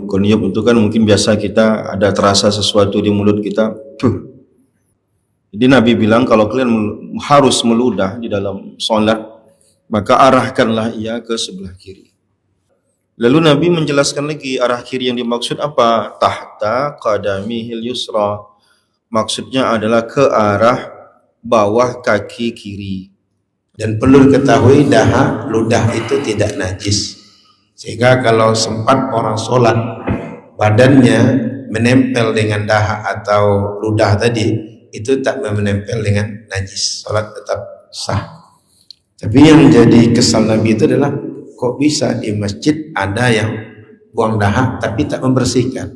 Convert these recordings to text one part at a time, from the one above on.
meniup. Koniup itu kan mungkin biasa kita ada terasa sesuatu di mulut kita. Jadi Nabi bilang kalau kalian harus meludah di dalam solat, maka arahkanlah ia ke sebelah kiri. Lalu Nabi menjelaskan lagi arah kiri yang dimaksud apa? Tahta qadamihil yusra. Maksudnya adalah ke arah bawah kaki kiri. Dan perlu diketahui ludah itu tidak najis. Sehingga kalau sempat orang sholat badannya menempel dengan dahak atau ludah tadi, itu tak menempel dengan najis, sholat tetap sah. Tapi yang menjadi kesal Nabi itu adalah kok bisa di masjid ada yang buang dahak tapi tak membersihkan.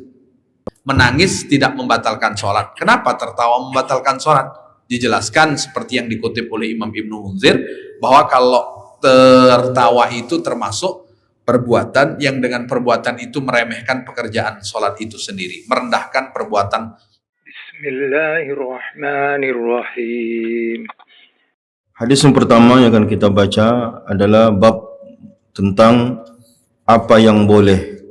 Menangis tidak membatalkan sholat. Kenapa tertawa membatalkan sholat? Dijelaskan seperti yang dikutip oleh Imam Ibnu Munzir, bahwa kalau tertawa itu termasuk perbuatan yang dengan perbuatan itu meremehkan pekerjaan sholat itu sendiri, merendahkan perbuatan. Bismillahirrahmanirrahim. Hadis yang pertama yang akan kita baca adalah bab tentang apa yang boleh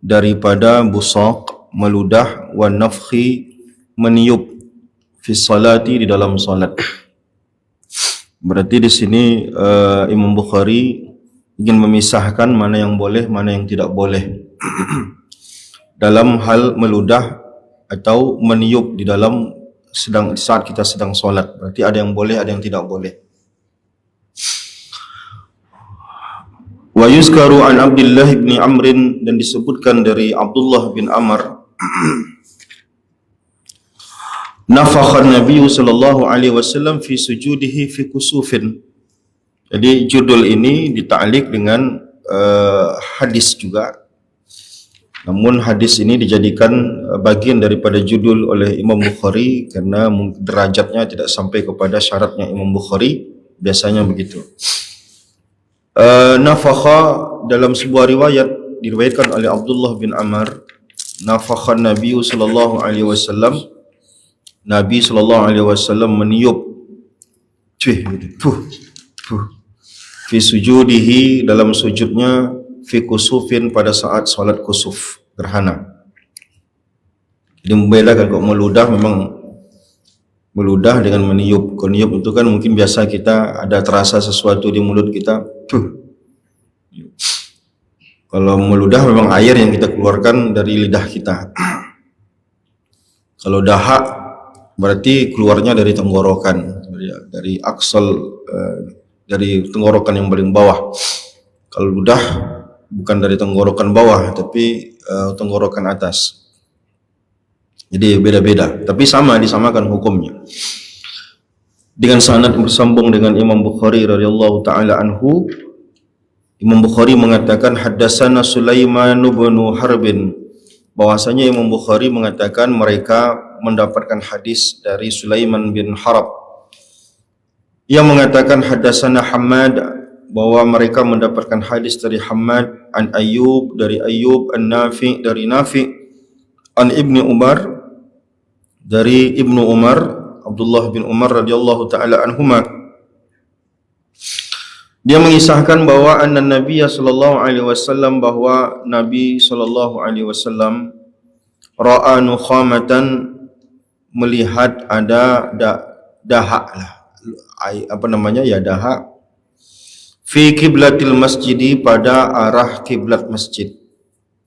daripada busaq, meludah, wa nafkhi, meniup fi salati, di dalam salat. Berarti di sini Imam Bukhari ingin memisahkan mana yang boleh, mana yang tidak boleh dalam hal meludah atau meniup di dalam saat kita sedang solat. Berarti ada yang boleh, ada yang tidak boleh. Wa yuzkaru an Abdullah bin Amr, dan disebutkan dari Abdullah bin Amr, nafakha Nabi sallallahu alaihi wasallam fi sujudihi fi kusufin. Jadi judul ini dita'liq dengan hadis juga. Namun hadis ini dijadikan bagian daripada judul oleh Imam Bukhari karena derajatnya tidak sampai kepada syaratnya Imam Bukhari, biasanya begitu. Nafakha dalam sebuah riwayat diriwayatkan oleh Abdullah bin Amr, nafakha Nabi sallallahu alaihi wasallam, Nabi sallallahu alaihi wasallam meniup fi sujudihi, dalam sujudnya, fi kusufin, pada saat salat kusuf, gerhana. Jadi membedakan kok meludah, memang meludah dengan meniup. Meniup itu kan mungkin biasa kita ada terasa sesuatu di mulut kita. Kalau meludah memang air yang kita keluarkan dari lidah kita. Kalau dahak berarti keluarnya dari tenggorokan, dari aksal, dari tenggorokan yang paling bawah. Kalau ludah bukan dari tenggorokan bawah, tapi tenggorokan atas. Jadi beda-beda, tapi sama, disamakan hukumnya. Dengan sanad bersambung dengan Imam Bukhari radhiyallahu taala anhu, Imam Bukhari mengatakan haddatsana Sulaiman bin Harbin, bahwasanya Imam Bukhari mengatakan mereka mendapatkan hadis dari Sulaiman bin Harb. Ia mengatakan haddatsana Hammad, bahwa mereka mendapatkan hadis dari Hammad, an Ayyub, dari Ayyub, an Nafi, dari Nafi, an Ibni Umar, dari Ibnu Umar, Abdullah bin Umar radhiyallahu taala anhuma. Dia mengisahkan bahwa anna Nabi sallallahu alaihi wasallam, bahwa Nabi sallallahu alaihi wasallam ra'a nukhamatan, melihat ada dahak lah, apa namanya ya, dahak, fi kiblatil masjidi, pada arah kiblat masjid.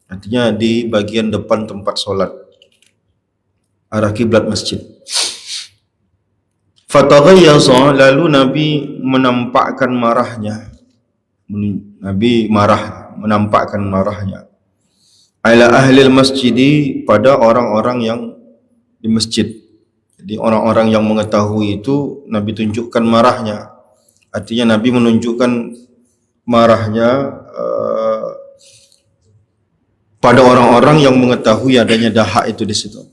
Artinya di bagian depan tempat solat, arah kiblat masjid. Fataghayyaza, lalu Nabi menampakkan marahnya. Nabi marah, menampakkan marahnya. Ala ahlil masjidi, pada orang-orang yang di masjid. Jadi orang-orang yang mengetahui itu Nabi tunjukkan marahnya. Artinya Nabi menunjukkan marahnya pada orang-orang yang mengetahui adanya dahak itu di situ.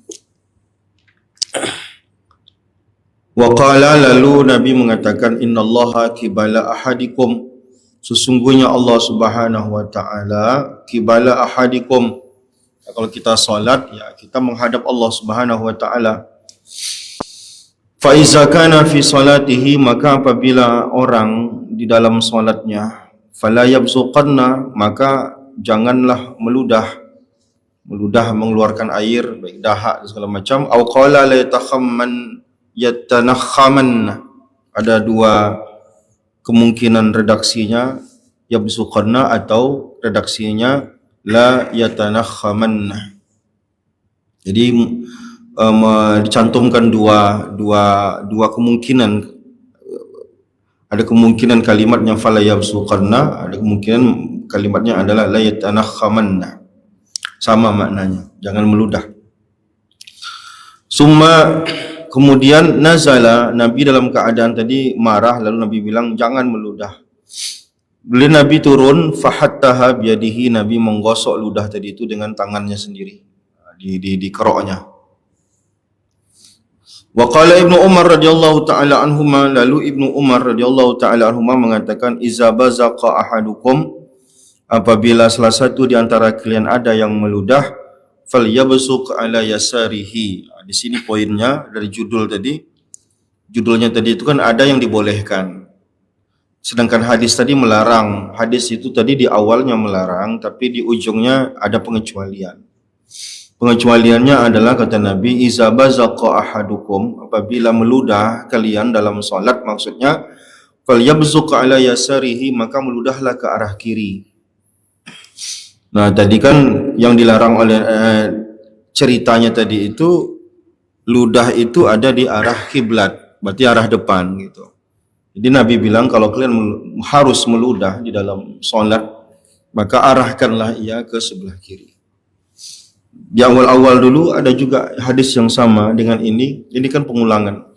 Wa qala, lalu Nabi mengatakan, innallaha qibala ahadikum, sesungguhnya Allah Subhanahu wa taala qibala ahadikum. Kalau kita salat, ya kita menghadap Allah Subhanahu wa taala. Fa iza kana fi salatihi, maka apabila orang di dalam salatnya, fala yabsuqanna, maka janganlah meludah, meludah mengeluarkan air, baik dahak dan segala macam. Au qala la yatakhamman yatanakhaman. Ada dua kemungkinan redaksinya, yabsuqanna atau redaksinya la yatanakhaman. Jadi dicantumkan dua kemungkinan. Ada kemungkinan kalimatnya fala yabsuqanna, ada kemungkinan kalimatnya adalah la yatanakhamanna. Sama maknanya, jangan meludah. Summa kemudian nazala, Nabi dalam keadaan tadi marah, lalu Nabi bilang jangan meludah. Bila Nabi turun, fahattaha biyadihi, Nabi menggosok ludah tadi itu dengan tangannya sendiri, di keroknya. Wa qala Ibnu Umar radhiyallahu taala anhuma, lalu Ibnu Umar radhiyallahu taala anhuma mengatakan, iza bazaqa ahadukum, apabila salah satu di antara kalian ada yang meludah, falyabsuq ala yasarihi. Di sini poinnya dari judul tadi. Judulnya tadi itu kan ada yang dibolehkan. Sedangkan hadis tadi melarang. Hadis itu tadi di awalnya melarang, tapi di ujungnya ada pengecualian. Pengecualiannya adalah kata Nabi, iza bazaqa ahadukum, apabila meludah kalian dalam salat, maksudnya falyabsuq ala yasarihi, maka meludahlah ke arah kiri. Nah, tadi kan yang dilarang oleh ceritanya tadi itu, ludah itu ada di arah kiblat, berarti arah depan gitu. Jadi Nabi bilang kalau kalian harus meludah di dalam sholat, maka arahkanlah ia ke sebelah kiri. Di awal-awal dulu ada juga hadis yang sama dengan ini kan pengulangan.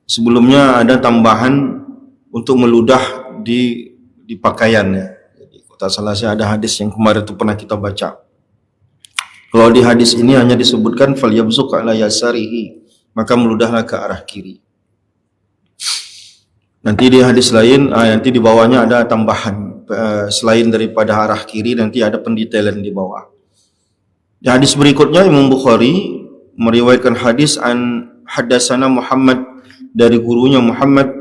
Sebelumnya ada tambahan untuk meludah di pakaiannya. Tak salah saya ada hadis yang kemarin itu pernah kita baca. Kalau di hadis ini hanya disebutkan falyabsuq ala yasarihi, maka meludahlah ke arah kiri. Nanti di hadis lain, nanti di bawahnya ada tambahan selain daripada arah kiri, nanti ada pendetailan di bawah. Di hadis berikutnya Imam Bukhari meriwayatkan hadis haddatsana Muhammad, dari gurunya Muhammad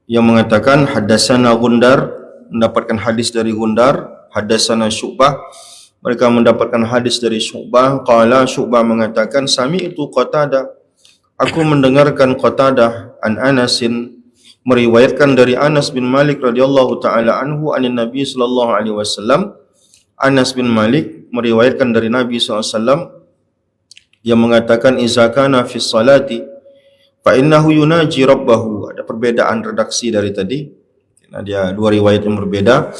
yang mengatakan haddatsana Gundar, mendapatkan hadis dari Gundar, haddatsana Syu'bah, mereka mendapatkan hadis dari Syu'bah. Qala, Syu'bah mengatakan, sami'tu Qatadah, aku mendengarkan Qatadah an Anasin, meriwayatkan dari Anas bin Malik radhiyallahu taala anhu anin Nabi sallallahu alaihi wasallam. Anas bin Malik meriwayatkan dari Nabi sallallahu alaihi wasallam yang mengatakan, iza kana fi salati fa innahu yunaji rabbahu. Ada perbedaan redaksi dari tadi. Nah, dia dua riwayat yang berbeda.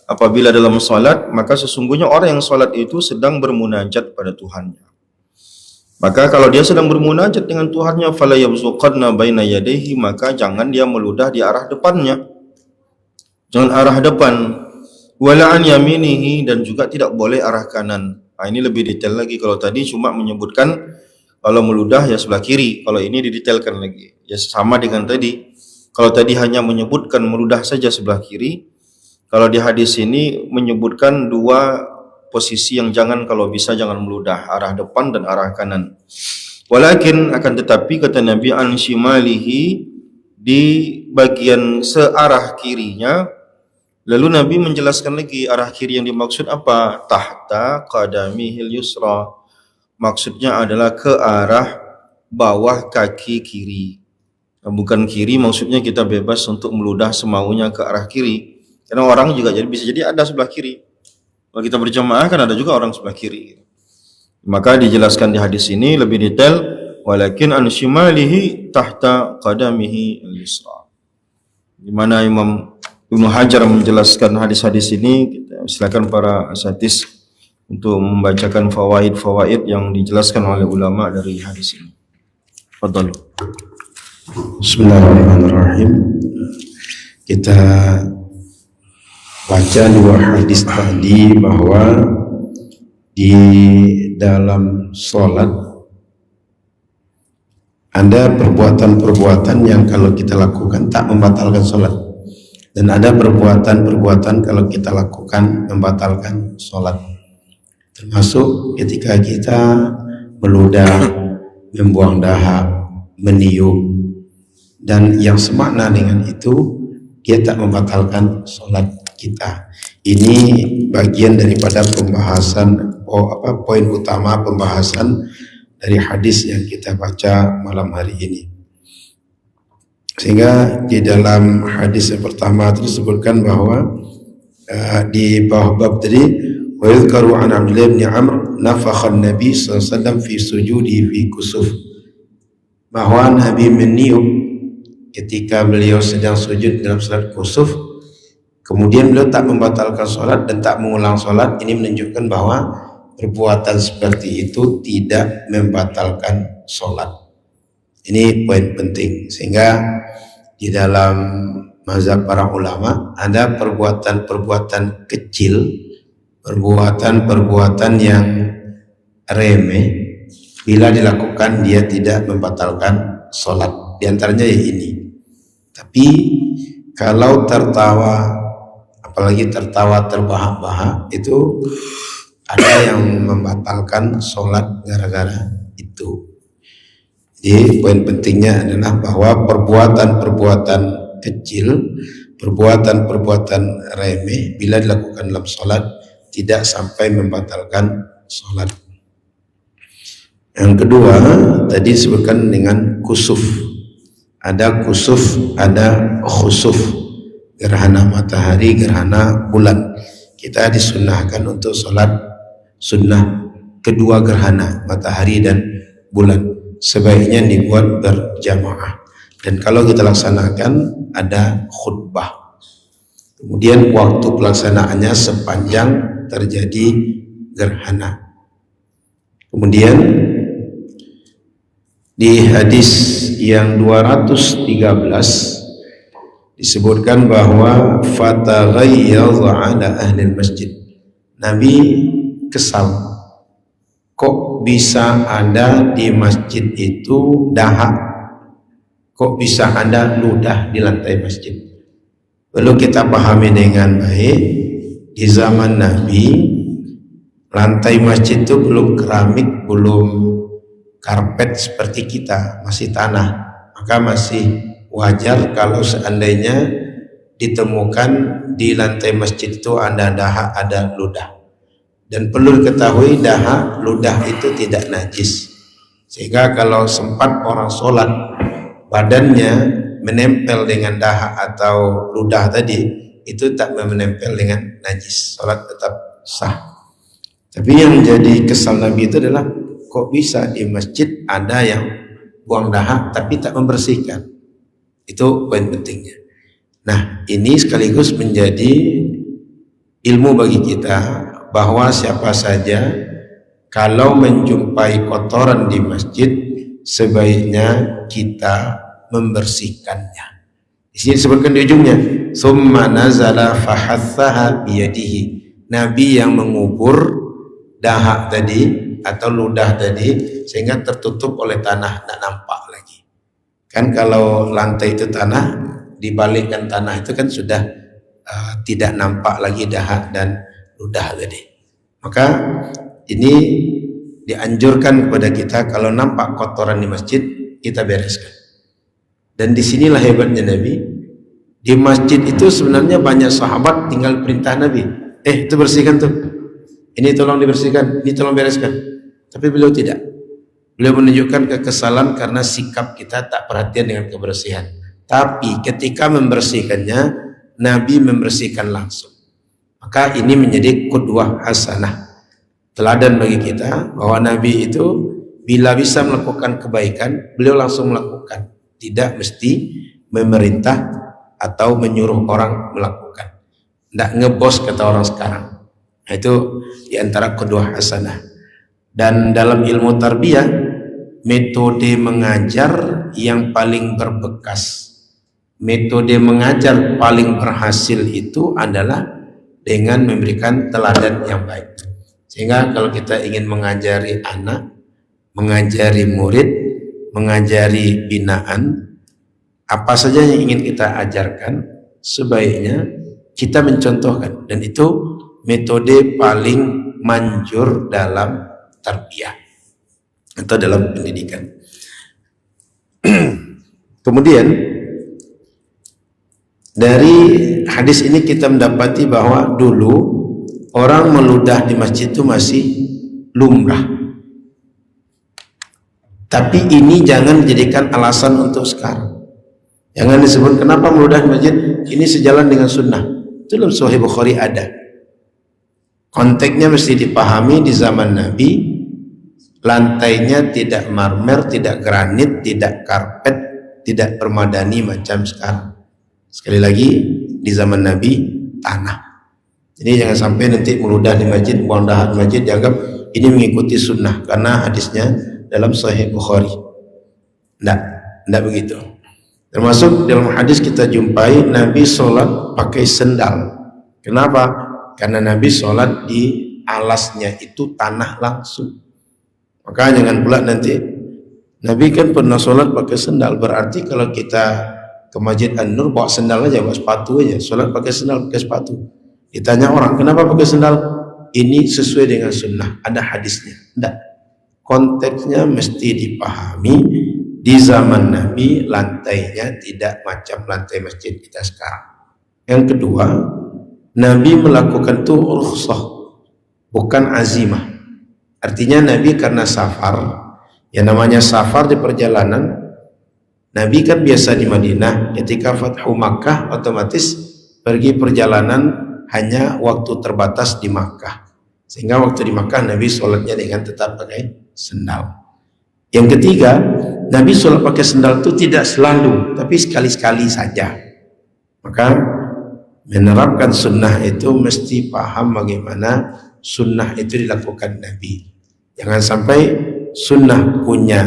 Apabila dalam salat, maka sesungguhnya orang yang salat itu sedang bermunajat pada Tuhannya. Maka kalau dia sedang bermunajat dengan Tuhannya, fala yabsuqanna baina yadayhi, maka jangan dia meludah di arah depannya. Jangan arah depan. Wala an yaminihi, dan juga tidak boleh arah kanan. Nah, ini lebih detail lagi. Kalau tadi cuma menyebutkan kalau meludah ya sebelah kiri, kalau ini didetailkan lagi. Ya sama dengan tadi. Kalau tadi hanya menyebutkan meludah saja sebelah kiri, kalau di hadis ini menyebutkan dua posisi yang kalau bisa jangan meludah, arah depan dan arah kanan. Walakin, akan tetapi kata Nabi, an shimalihi, di bagian searah kirinya. Lalu Nabi menjelaskan lagi arah kiri yang dimaksud apa? Tahta qadamihil yusra, maksudnya adalah ke arah bawah kaki kiri. Bukan kiri, maksudnya kita bebas untuk meludah semaunya ke arah kiri. Karena orang juga bisa jadi ada sebelah kiri. Kalau kita berjamaah kan ada juga orang sebelah kiri. Maka dijelaskan di hadis ini lebih detail, walakin an shimalihi tahta qadamihi al-yusra. Di mana Imam Ibnu Hajar menjelaskan hadis-hadis ini, kita silakan para asatidz untuk membacakan fawaid-fawaid yang dijelaskan oleh ulama dari hadis ini. Fadhal. Bismillahirrahmanirrahim. Kita baca dua hadis tadi bahwa di dalam sholat ada perbuatan-perbuatan yang kalau kita lakukan tak membatalkan sholat, dan ada perbuatan-perbuatan kalau kita lakukan membatalkan sholat, termasuk ketika kita meludah, membuang dahak, meniup, dan yang semakna dengan itu dia tak membatalkan sholat kita. Ini bagian daripada pembahasan poin utama pembahasan dari hadis yang kita baca malam hari ini. Sehingga di dalam hadis yang pertama disebutkan bahwa di bawah bab tadi, wa yadhkaru an Abdullah bin Amr nafakha an-nabi sallallahu alaihi wasallam fi sujudi fi kusuf, bahwa Nabi meniup ketika beliau sedang sujud dalam salat kusuf, kemudian beliau tak membatalkan salat dan tak mengulang salat. Ini menunjukkan bahwa perbuatan seperti itu tidak membatalkan salat. Ini poin penting, sehingga di dalam mazhab para ulama ada perbuatan-perbuatan kecil, perbuatan-perbuatan yang remeh, bila dilakukan dia tidak membatalkan salat. Di antaranya ya ini. Tapi kalau tertawa, apalagi tertawa terbahak-bahak, itu ada yang membatalkan salat gara-gara itu. Jadi poin pentingnya adalah bahwa perbuatan-perbuatan kecil, perbuatan-perbuatan remeh, bila dilakukan dalam salat tidak sampai membatalkan salat. Yang kedua tadi disebutkan dengan kusuf. Ada kusuf, ada khusuf, gerhana matahari, gerhana bulan. Kita disunahkan untuk salat sunnah kedua gerhana matahari dan bulan, sebaiknya dibuat berjamaah. Dan kalau kita laksanakan ada khutbah. Kemudian waktu pelaksanaannya sepanjang terjadi gerhana. Kemudian di hadis yang 213 disebutkan bahwa fataghayyadha ala ahli masjid. Nabi kesal, kok bisa ada di masjid itu dahak, kok bisa ada ludah di lantai masjid. Perlu kita pahami dengan baik, di zaman Nabi lantai masjid itu belum keramik, belum karpet seperti kita, masih tanah. Maka masih wajar kalau seandainya ditemukan di lantai masjid itu ada dahak, ada ludah. Dan perlu diketahui dahak, ludah itu tidak najis. Sehingga kalau sempat orang sholat badannya menempel dengan dahak atau ludah tadi, itu tak menempel dengan najis, sholat tetap sah. Tapi yang menjadi kesal Nabi itu adalah kok bisa di masjid ada yang buang dahak tapi tak membersihkan. Itu poin pentingnya. Nah, ini sekaligus menjadi ilmu bagi kita bahwa siapa saja kalau menjumpai kotoran di masjid sebaiknya kita membersihkannya. Di sini disebutkan di ujungnya, summa nazala fahathaha biyadihi. Nabi yang mengubur dahak tadi atau ludah tadi sehingga tertutup oleh tanah, tak nampak lagi. Kan kalau lantai itu tanah, dibalikkan tanah itu kan sudah tidak nampak lagi dahak dan ludah tadi. Maka ini dianjurkan kepada kita kalau nampak kotoran di masjid kita bereskan. Dan disinilah hebatnya Nabi. Di masjid itu sebenarnya banyak sahabat tinggal perintah Nabi, itu bersihkan tuh, ini tolong dibersihkan, ini tolong bereskan. Tapi beliau tidak. Beliau menunjukkan kekesalan karena sikap kita tak perhatian dengan kebersihan. Tapi ketika membersihkannya, Nabi membersihkan langsung. Maka ini menjadi qudwah hasanah, teladan bagi kita bahwa Nabi itu bila bisa melakukan kebaikan, beliau langsung melakukan. Tidak mesti memerintah atau menyuruh orang melakukan. Tidak ngebos kata orang sekarang. Nah, itu diantara qudwah hasanah. Dan dalam ilmu tarbiyah, metode mengajar yang paling berbekas, metode mengajar paling berhasil itu adalah dengan memberikan teladan yang baik. Sehingga kalau kita ingin mengajari anak, mengajari murid, mengajari binaan, apa saja yang ingin kita ajarkan, sebaiknya kita mencontohkan. Dan itu metode paling manjur dalam tarbiyah atau dalam pendidikan. Kemudian dari hadis ini kita mendapati bahwa dulu orang meludah di masjid itu masih lumrah. Tapi ini jangan dijadikan alasan untuk sekarang. Jangan disebut kenapa meludah di masjid, ini sejalan dengan sunnah. Itu dalam Sahih Bukhari ada. Konteksnya mesti dipahami. Di zaman Nabi lantainya tidak marmer, tidak granit, tidak karpet, tidak permadani macam sekarang. Sekali lagi, di zaman Nabi tanah. Jadi jangan sampai nanti meludah di masjid, buang dahak di masjid dianggap ini mengikuti sunnah karena hadisnya dalam Sahih Bukhari. Tidak begitu. Termasuk dalam hadis kita jumpai Nabi sholat pakai sendal. Kenapa? Karena Nabi sholat di alasnya itu tanah langsung. Maka jangan pula nanti Nabi kan pernah sholat pakai sendal. Berarti kalau kita ke Masjid An-Nur bawa sendal aja, bawa sepatu aja, sholat pakai sendal, pakai sepatu. Ditanya orang, kenapa pakai sendal? Ini sesuai dengan sunnah, ada hadisnya. Tidak. Konteksnya mesti dipahami. Di zaman Nabi lantainya tidak macam lantai masjid kita sekarang. Yang kedua, Nabi melakukan itu rukhsah, bukan azimah. Artinya Nabi karena safar, yang namanya safar di perjalanan, Nabi kan biasa di Madinah, ketika Fathu Makkah otomatis pergi perjalanan hanya waktu terbatas di Makkah. Sehingga waktu di Makkah Nabi sholatnya dengan tetap pakai sendal. Yang ketiga, Nabi sholat pakai sendal itu tidak selalu, tapi sekali-sekali saja. Maka menerapkan sunnah itu mesti paham bagaimana sunnah itu dilakukan Nabi. Jangan sampai sunnah punya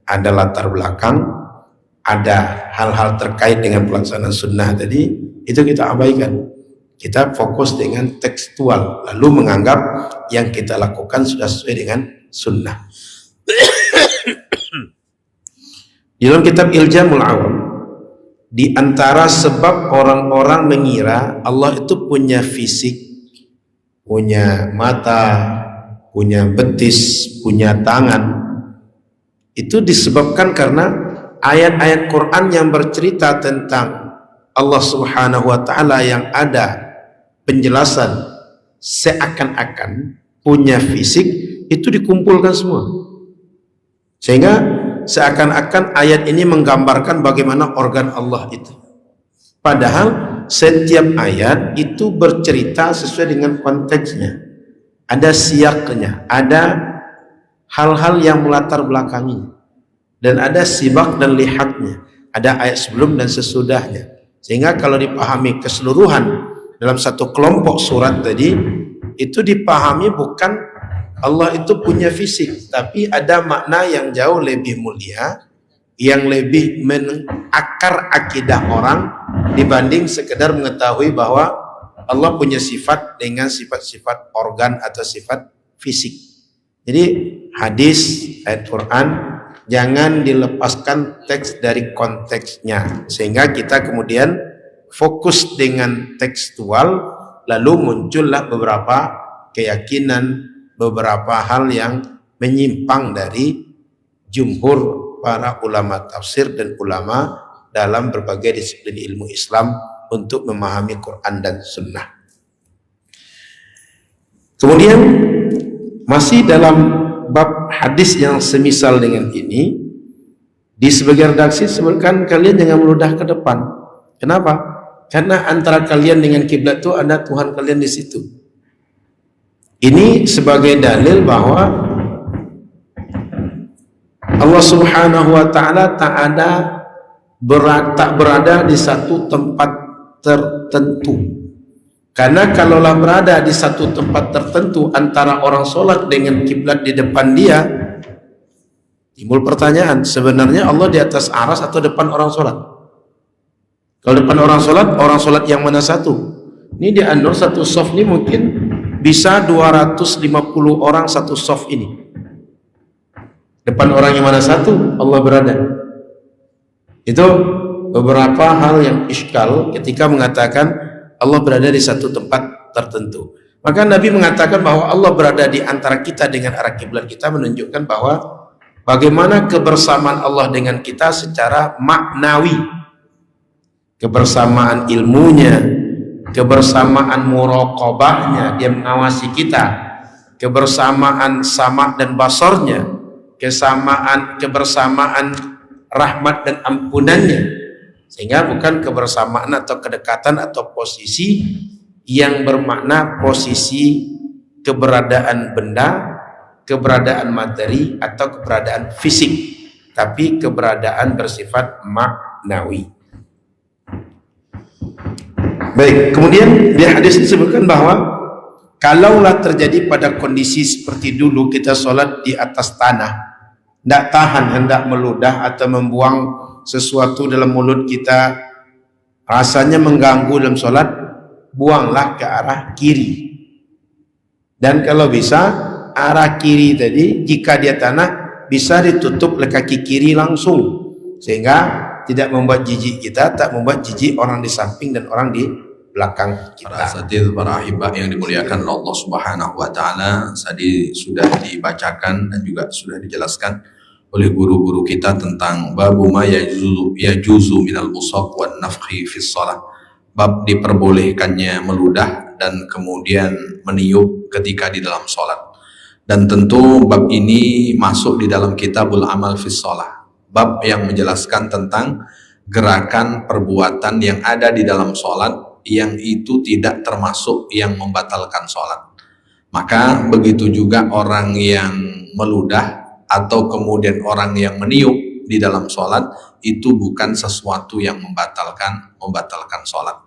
ada latar belakang, ada hal-hal terkait dengan pelaksanaan sunnah tadi, itu kita abaikan. Kita fokus dengan tekstual, lalu menganggap yang kita lakukan sudah sesuai dengan sunnah. Di dalam kitab Iljamul Awam, di antara sebab orang-orang mengira Allah itu punya fisik, punya mata, punya betis, punya tangan, itu disebabkan karena ayat-ayat Quran yang bercerita tentang Allah Subhanahu wa Ta'ala yang ada penjelasan seakan-akan punya fisik itu dikumpulkan semua, sehingga seakan-akan ayat ini menggambarkan bagaimana organ Allah itu. Padahal setiap ayat itu bercerita sesuai dengan konteksnya, ada siyaknya, ada hal-hal yang melatar belakanginya, dan ada sibak dan lihatnya, ada ayat sebelum dan sesudahnya. Sehingga kalau dipahami keseluruhan dalam satu kelompok surat tadi, itu dipahami bukan Allah itu punya fisik, tapi ada makna yang jauh lebih mulia, yang lebih mengakar akidah orang dibanding sekedar mengetahui bahwa Allah punya sifat dengan sifat-sifat organ atau sifat fisik. Jadi hadis, ayat Quran jangan dilepaskan teks dari konteksnya, sehingga kita kemudian fokus dengan tekstual, lalu muncullah beberapa keyakinan, beberapa hal yang menyimpang dari jumhur para ulama tafsir dan ulama dalam berbagai disiplin ilmu Islam untuk memahami Quran dan Sunnah. Kemudian masih dalam bab hadis yang semisal dengan ini, di sebagian redaksi sebutkan kalian jangan meludah ke depan. Kenapa? Karena antara kalian dengan kiblat itu ada Tuhan kalian di situ. Ini sebagai dalil bahwa Allah Subhanahu wa Ta'ala tak berada di satu tempat tertentu. Karena kalaulah berada di satu tempat tertentu antara orang sholat dengan kiblat di depan dia, timbul pertanyaan, sebenarnya Allah di atas aras atau depan orang sholat? Kalau depan orang sholat yang mana satu? Ini di An-Nur satu sof ini mungkin bisa 250 orang satu sof ini. Depan orang yang mana satu Allah berada. Itu beberapa hal yang iskal ketika mengatakan Allah berada di satu tempat tertentu. Maka Nabi mengatakan bahwa Allah berada di antara kita dengan arah kiblat kita, menunjukkan bahwa bagaimana kebersamaan Allah dengan kita secara maknawi, kebersamaan ilmunya, kebersamaan muraqabahnya, dia mengawasi kita, kebersamaan sama dan basornya, kebersamaan rahmat dan ampunannya, sehingga bukan kebersamaan atau kedekatan atau posisi yang bermakna posisi keberadaan benda, keberadaan materi atau keberadaan fisik, tapi keberadaan bersifat maknawi. Baik, kemudian di hadis disebutkan bahwa kalaulah terjadi pada kondisi seperti dulu kita sholat di atas tanah, tidak tahan hendak meludah atau membuang sesuatu dalam mulut kita, rasanya mengganggu dalam sholat, buanglah ke arah kiri. Dan kalau bisa arah kiri tadi, jika dia tanah, bisa ditutup oleh kaki kiri langsung, sehingga tidak membuat jijik kita, tak membuat jijik orang di samping dan orang di belakang Para kita. asatidz, para ahibah yang dimuliakan oleh Allah Subhanahu wa taala, tadi sudah dibacakan dan juga sudah dijelaskan oleh guru-guru kita tentang babu ma yajuzu minal musaq wan nafkhi fis shalah. Bab diperbolehkannya meludah dan kemudian meniup ketika di dalam salat. Dan tentu bab ini masuk di dalam kitabul amal fis shalah. Bab yang menjelaskan tentang gerakan perbuatan yang ada di dalam sholat yang itu tidak termasuk yang membatalkan sholat. Maka begitu juga orang yang meludah atau kemudian orang yang meniup di dalam sholat itu bukan sesuatu yang membatalkan sholat.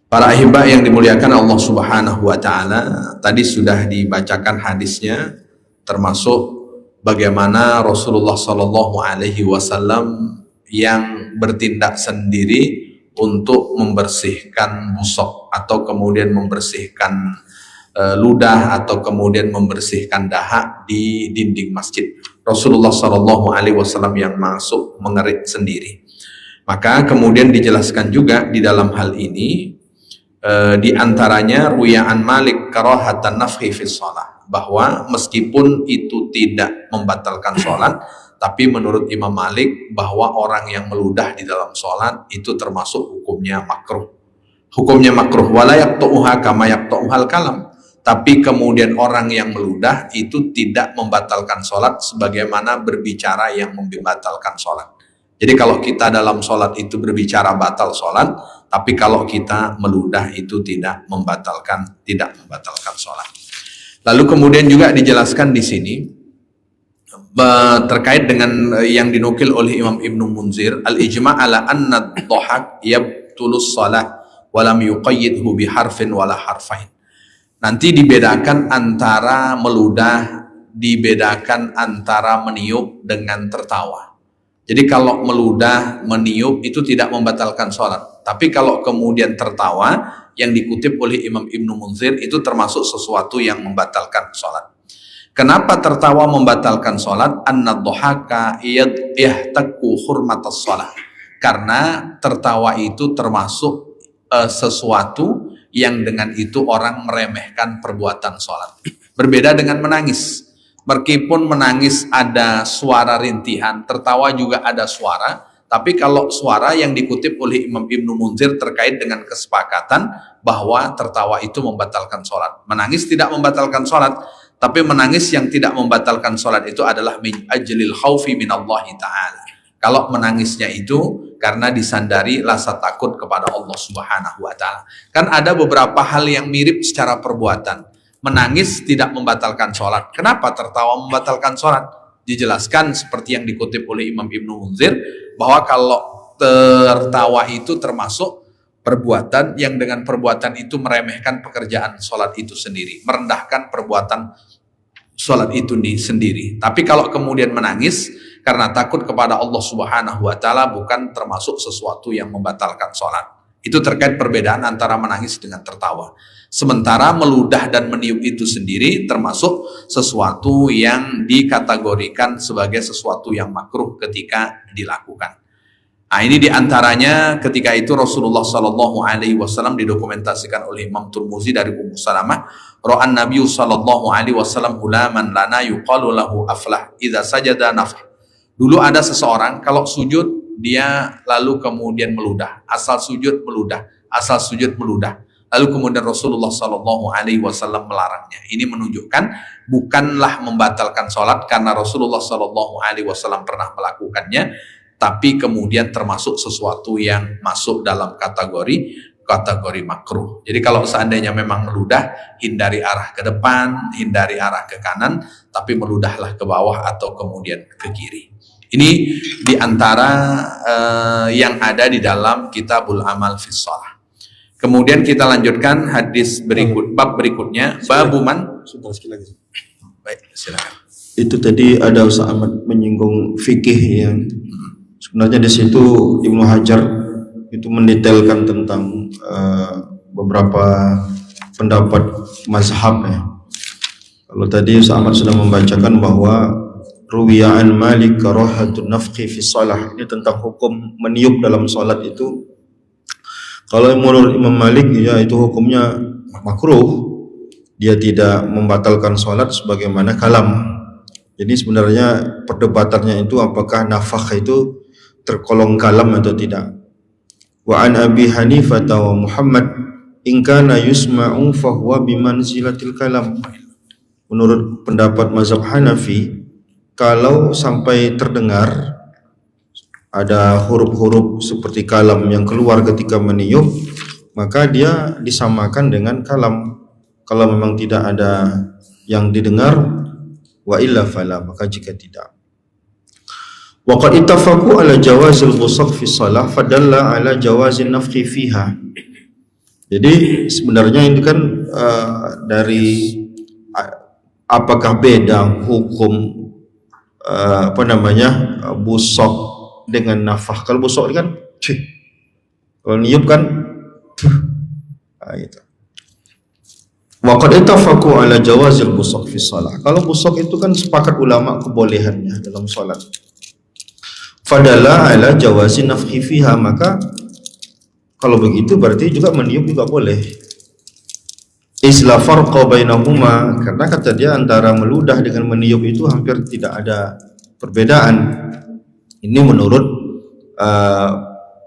Para ahibah yang dimuliakan Allah Subhanahu wa taala, tadi sudah dibacakan hadisnya, termasuk bagaimana Rasulullah Shallallahu Alaihi Wasallam yang bertindak sendiri untuk membersihkan busok atau kemudian membersihkan ludah atau kemudian membersihkan dahak di dinding masjid. Rasulullah Shallallahu Alaihi Wasallam yang masuk mengerik sendiri. Maka kemudian dijelaskan juga di dalam hal ini di antaranya ruwiyaan Malik karahatan nafhi fi shalah, bahwa meskipun itu tidak membatalkan sholat, tapi menurut Imam Malik bahwa orang yang meludah di dalam sholat itu termasuk hukumnya makruh. Hukumnya makruh, wala yaqta'uha kama yaqta'uhal kalam. Tapi kemudian orang yang meludah itu tidak membatalkan sholat sebagaimana berbicara yang membatalkan sholat. Jadi kalau kita dalam sholat itu berbicara batal sholat, tapi kalau kita meludah itu tidak membatalkan sholat. Lalu kemudian juga dijelaskan di sini terkait dengan yang dinukil oleh Imam Ibnu Munzir, al-ijma' ala anna ad-dhahak yabtulus shalah wa lam yuqayyidhu bi harfin wala harfain. Nanti dibedakan antara meludah, dibedakan antara meniup dengan tertawa. Jadi kalau meludah, meniup itu tidak membatalkan sholat. Tapi kalau kemudian tertawa, yang dikutip oleh Imam Ibnu Munzir itu termasuk sesuatu yang membatalkan sholat. Kenapa tertawa membatalkan sholat? An-nadhahaka yahtakku hurmatas sholat. Karena tertawa itu termasuk sesuatu yang dengan itu orang meremehkan perbuatan sholat. Berbeda dengan menangis. Meskipun menangis ada suara rintihan, tertawa juga ada suara. Tapi kalau suara yang dikutip oleh Imam Ibnu Munzir terkait dengan kesepakatan bahwa tertawa itu membatalkan sholat. Menangis tidak membatalkan sholat, tapi menangis yang tidak membatalkan sholat itu adalah min ajlil khaufi minallahi ta'ala. Kalau menangisnya itu karena disandari rasa takut kepada Allah Subhanahu wa ta'ala. Kan ada beberapa hal yang mirip secara perbuatan. Menangis tidak membatalkan sholat. Kenapa tertawa membatalkan sholat? Dijelaskan seperti yang dikutip oleh Imam Ibnu Munzir, bahwa kalau tertawa itu termasuk perbuatan yang dengan perbuatan itu meremehkan pekerjaan sholat itu sendiri, merendahkan perbuatan sholat itu sendiri. Tapi kalau kemudian menangis karena takut kepada Allah Subhanahu wa ta'ala bukan termasuk sesuatu yang membatalkan sholat. Itu terkait perbedaan antara menangis dengan tertawa. Sementara meludah dan meniup itu sendiri termasuk sesuatu yang dikategorikan sebagai sesuatu yang makruh ketika dilakukan. Nah, ini diantaranya ketika itu Rasulullah Shallallahu Alaihi Wasallam didokumentasikan oleh Imam Turmuzi dari Ummu Salamah, Ra'an Nabi Shallallahu Alaihi Wasallam hulaman lana yuqalu lahu aflah idza sajada nafah. Dulu ada seseorang kalau sujud dia lalu kemudian meludah, asal sujud meludah, asal sujud meludah. lalu kemudian Rasulullah Shallallahu Alaihi Wasallam melarangnya. Ini menunjukkan bukanlah membatalkan sholat karena Rasulullah Shallallahu Alaihi Wasallam pernah melakukannya, tapi kemudian termasuk sesuatu yang masuk dalam kategori makruh. Jadi kalau seandainya memang meludah, hindari arah ke depan, hindari arah ke kanan, tapi meludahlah ke bawah atau kemudian ke kiri. Ini diantara yang ada di dalam Kitabul Amal fi Shalah. Kemudian kita lanjutkan hadis bab berikutnya, babuman. Baik, silakan. Itu tadi ada Ustaz Ahmad menyinggung fikih yang sebenarnya di situ Ibnu Hajar itu mendetailkan tentang beberapa pendapat mazhab ya. Kalau tadi Ustaz Ahmad sudah membacakan bahwa ruwiya'an Malik karahatun nafqi fi shalah, ini tentang hukum meniup dalam salat itu. Kalau menurut Imam Malik ya itu hukumnya makruh, dia tidak membatalkan salat sebagaimana kalam. Jadi sebenarnya perdebatannya itu apakah nafakh itu tergolong kalam atau tidak. Wa an Abi Hanifah wa Muhammad in kana yusma'u fa huwa bimanzilatil kalam. Menurut pendapat mazhab Hanafi, kalau sampai terdengar ada huruf-huruf seperti kalam yang keluar ketika meniup, maka dia disamakan dengan kalam. Kalau memang tidak ada yang didengar, wa illa fala, maka jika tidak. Wa qad ittafaqu ala jawazil busaq fi shalah fadalla ala jawazin nafkhi fiha. Jadi sebenarnya ini kan dari apakah beda hukum busaq dengan nafah. Kalau busaq kan kalau niup kan gitu. Wa qad ittafaqu ala jawazil busaq fi shalah. Kalau busaq itu kan sepakat ulama kebolehannya dalam salat. Fadalla ala jawazi nafkhi fiha, maka kalau begitu berarti juga meniup juga boleh. Isla farqa bainahuma, karena kata dia antara meludah dengan meniup itu hampir tidak ada perbedaan. Ini menurut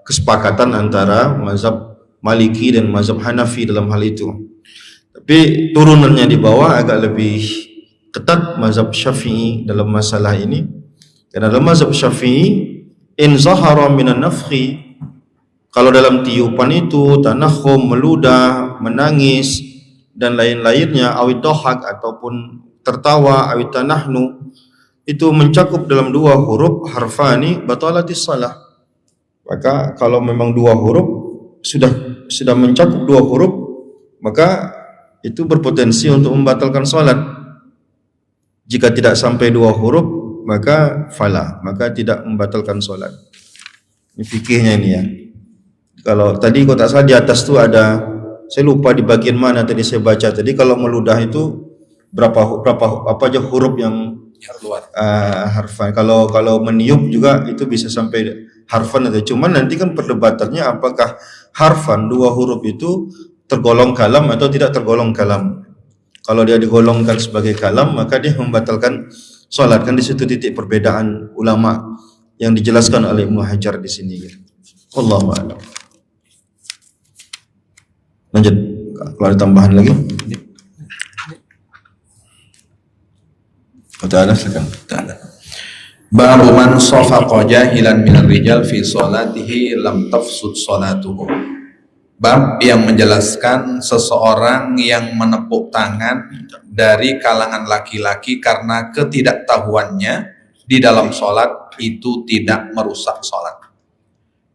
kesepakatan antara mazhab Maliki dan mazhab Hanafi dalam hal itu. Tapi turunannya di bawah agak lebih ketat mazhab Syafi'i dalam masalah ini. Karena dalam mazhab Syafi'i, in zahara minan nafkhi, kalau dalam tiupan itu tanakhum, meludah, menangis dan lain-lainnya, awit dohak ataupun tertawa, awit tanahnu, itu mencakup dalam dua huruf harfani batalatis salah. Maka kalau memang dua huruf sudah mencakup dua huruf, maka itu berpotensi untuk membatalkan salat. Jika tidak sampai dua huruf, maka fala, maka tidak membatalkan salat. Ini fikihnya ini ya. Kalau tadi kalau tak salah di atas tu ada, saya lupa di bagian mana tadi saya baca tadi, kalau meludah itu berapa apa aja huruf yang keluar. Harfan. Kalau meniup juga itu bisa sampai harfan atau cuman nanti kan perdebatannya apakah harfan dua huruf itu tergolong kalam atau tidak tergolong kalam. Kalau dia digolongkan sebagai kalam, maka dia membatalkan salat. Kan di situ titik perbedaan ulama yang dijelaskan oleh Ibnu Hajar di sini. Wallahu a'lam. Lanjut, kalau ada tambahan lagi. Ta'ala silakan. Ta'ala. Babu man safaqa jahilan minar rijal fi salatihi lam tafsud salatuhu. Bab yang menjelaskan seseorang yang menepuk tangan dari kalangan laki-laki karena ketidaktahuannya di dalam sholat itu tidak merusak sholat.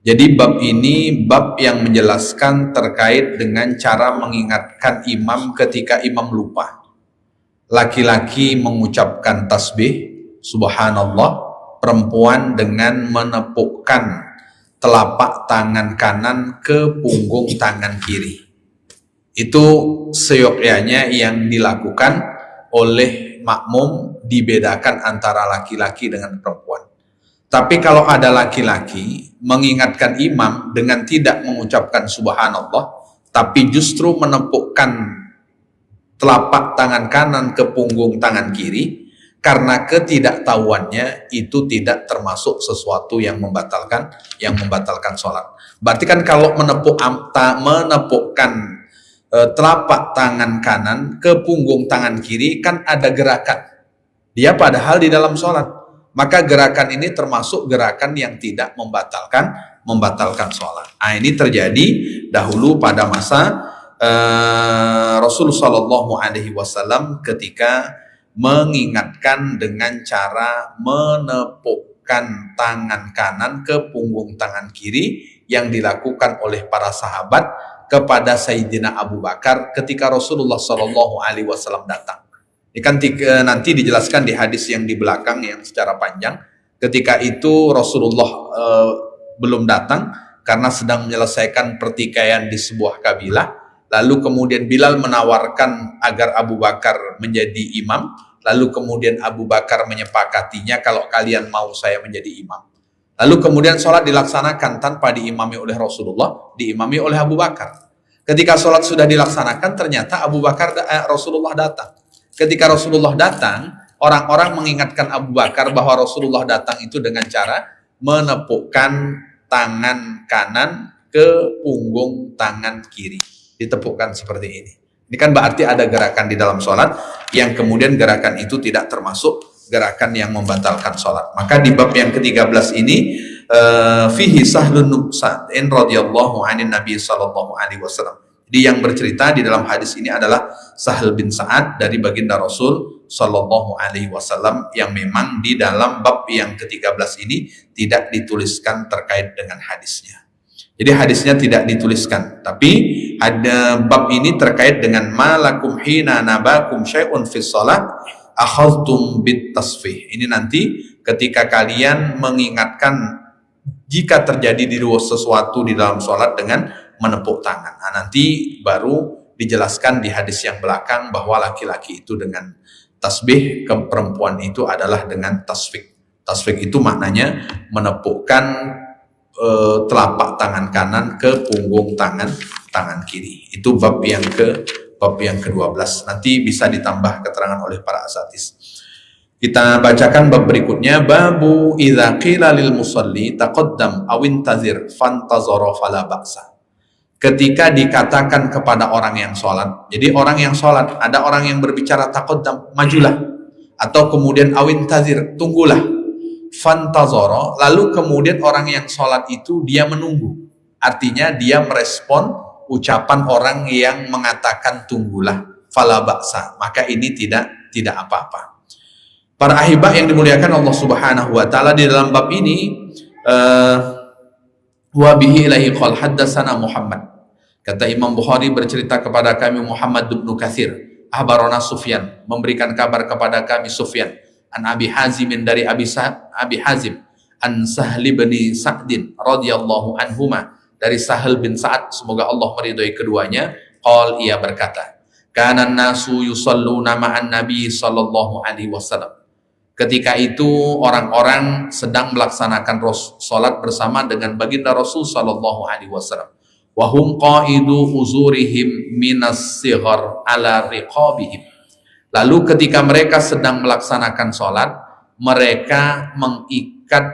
Jadi bab ini bab yang menjelaskan terkait dengan cara mengingatkan imam ketika imam lupa. Laki-laki mengucapkan tasbih, subhanallah, perempuan dengan menepukkan telapak tangan kanan ke punggung tangan kiri. Itu seyogyanya yang dilakukan oleh makmum, dibedakan antara laki-laki dengan perempuan. Tapi kalau ada laki-laki mengingatkan imam dengan tidak mengucapkan subhanallah, tapi justru menepukkan telapak tangan kanan ke punggung tangan kiri, karena ketidaktahuannya itu tidak termasuk sesuatu yang membatalkan sholat. Berarti kan kalau menepukkan telapak tangan kanan ke punggung tangan kiri, kan ada gerakan. Dia padahal di dalam sholat. Maka gerakan ini termasuk gerakan yang tidak membatalkan sholat. Nah, ini terjadi dahulu pada masa Rasulullah Shallallahu Alaihi Wasallam ketika mengingatkan dengan cara menepukkan tangan kanan ke punggung tangan kiri yang dilakukan oleh para sahabat kepada Sayyidina Abu Bakar ketika Rasulullah Shallallahu Alaihi Wasallam datang. Ini kan nanti dijelaskan di hadis yang di belakang yang secara panjang. Ketika itu Rasulullah belum datang karena sedang menyelesaikan pertikaian di sebuah kabilah. Lalu kemudian Bilal menawarkan agar Abu Bakar menjadi imam. Lalu kemudian Abu Bakar menyepakatinya, kalau kalian mau saya menjadi imam. Lalu kemudian sholat dilaksanakan tanpa diimami oleh Rasulullah, diimami oleh Abu Bakar. Ketika sholat sudah dilaksanakan, ternyata Rasulullah datang. Ketika Rasulullah datang, orang-orang mengingatkan Abu Bakar bahwa Rasulullah datang itu dengan cara menepukkan tangan kanan ke punggung tangan kiri. Ditepukkan seperti ini. Ini kan berarti ada gerakan di dalam sholat yang kemudian gerakan itu tidak termasuk gerakan yang membatalkan sholat. Maka di bab yang ke-13 ini fihi Sahlun bin Sa'd radhiyallahu anhu Nabi sallallahu alaihi wasallam. Jadi yang bercerita di dalam hadis ini adalah Sahl bin Sa'ad dari baginda Rasul sallallahu alaihi wasallam, yang memang di dalam bab yang ke-13 ini tidak dituliskan terkait dengan hadisnya. Jadi hadisnya tidak dituliskan, tapi ada bab ini terkait dengan malakum hina nabakum syai'un fis shalah akhadtum bit tasfih. Ini nanti ketika kalian mengingatkan jika terjadi di sesuatu di dalam sholat dengan menepuk tangan. Nah, nanti baru dijelaskan di hadis yang belakang bahwa laki-laki itu dengan tasbih, ke perempuan itu adalah dengan tasfik. Tasfik itu maknanya menepukkan telapak tangan kanan ke punggung tangan kiri. Itu bab yang ke-12. Nanti bisa ditambah keterangan oleh para asatidz. Kita bacakan bab berikutnya, babu idza qila lil musalli taqaddam aw intazir fantazara fala ba'sa. Ketika dikatakan kepada orang yang sholat, jadi orang yang sholat, ada orang yang berbicara taqaddam, majulah, atau kemudian awin tazir, tunggulah, fantazara, lalu kemudian orang yang sholat itu dia menunggu, artinya dia merespon ucapan orang yang mengatakan tunggulah, fala ba'sa, maka ini tidak apa-apa. Para ahibah yang dimuliakan Allah Subhanahu wa taala, di dalam bab ini wa bihi ilaihi qol haddatsana Muhammad. Kata Imam Bukhari, bercerita kepada kami Muhammad bin Katsir, ahbarana Sufyan, memberikan kabar kepada kami Sufyan, an Abi Hazim, dari Abi Hazim, an Sahl bin Sa'din radhiyallahu anhuma, dari Sahl bin Sa'ad, semoga Allah meridhai keduanya, qol, ia berkata, kana nasu yusalluna ma'an nabi sallallahu alaihi wasallam. Ketika itu orang-orang sedang melaksanakan salat bersama dengan baginda Rasul sallallahu alaihi wasallam. Wa hum qaidu huzurihim minas sighar ala riqabihim. Lalu ketika mereka sedang melaksanakan salat, mereka mengikat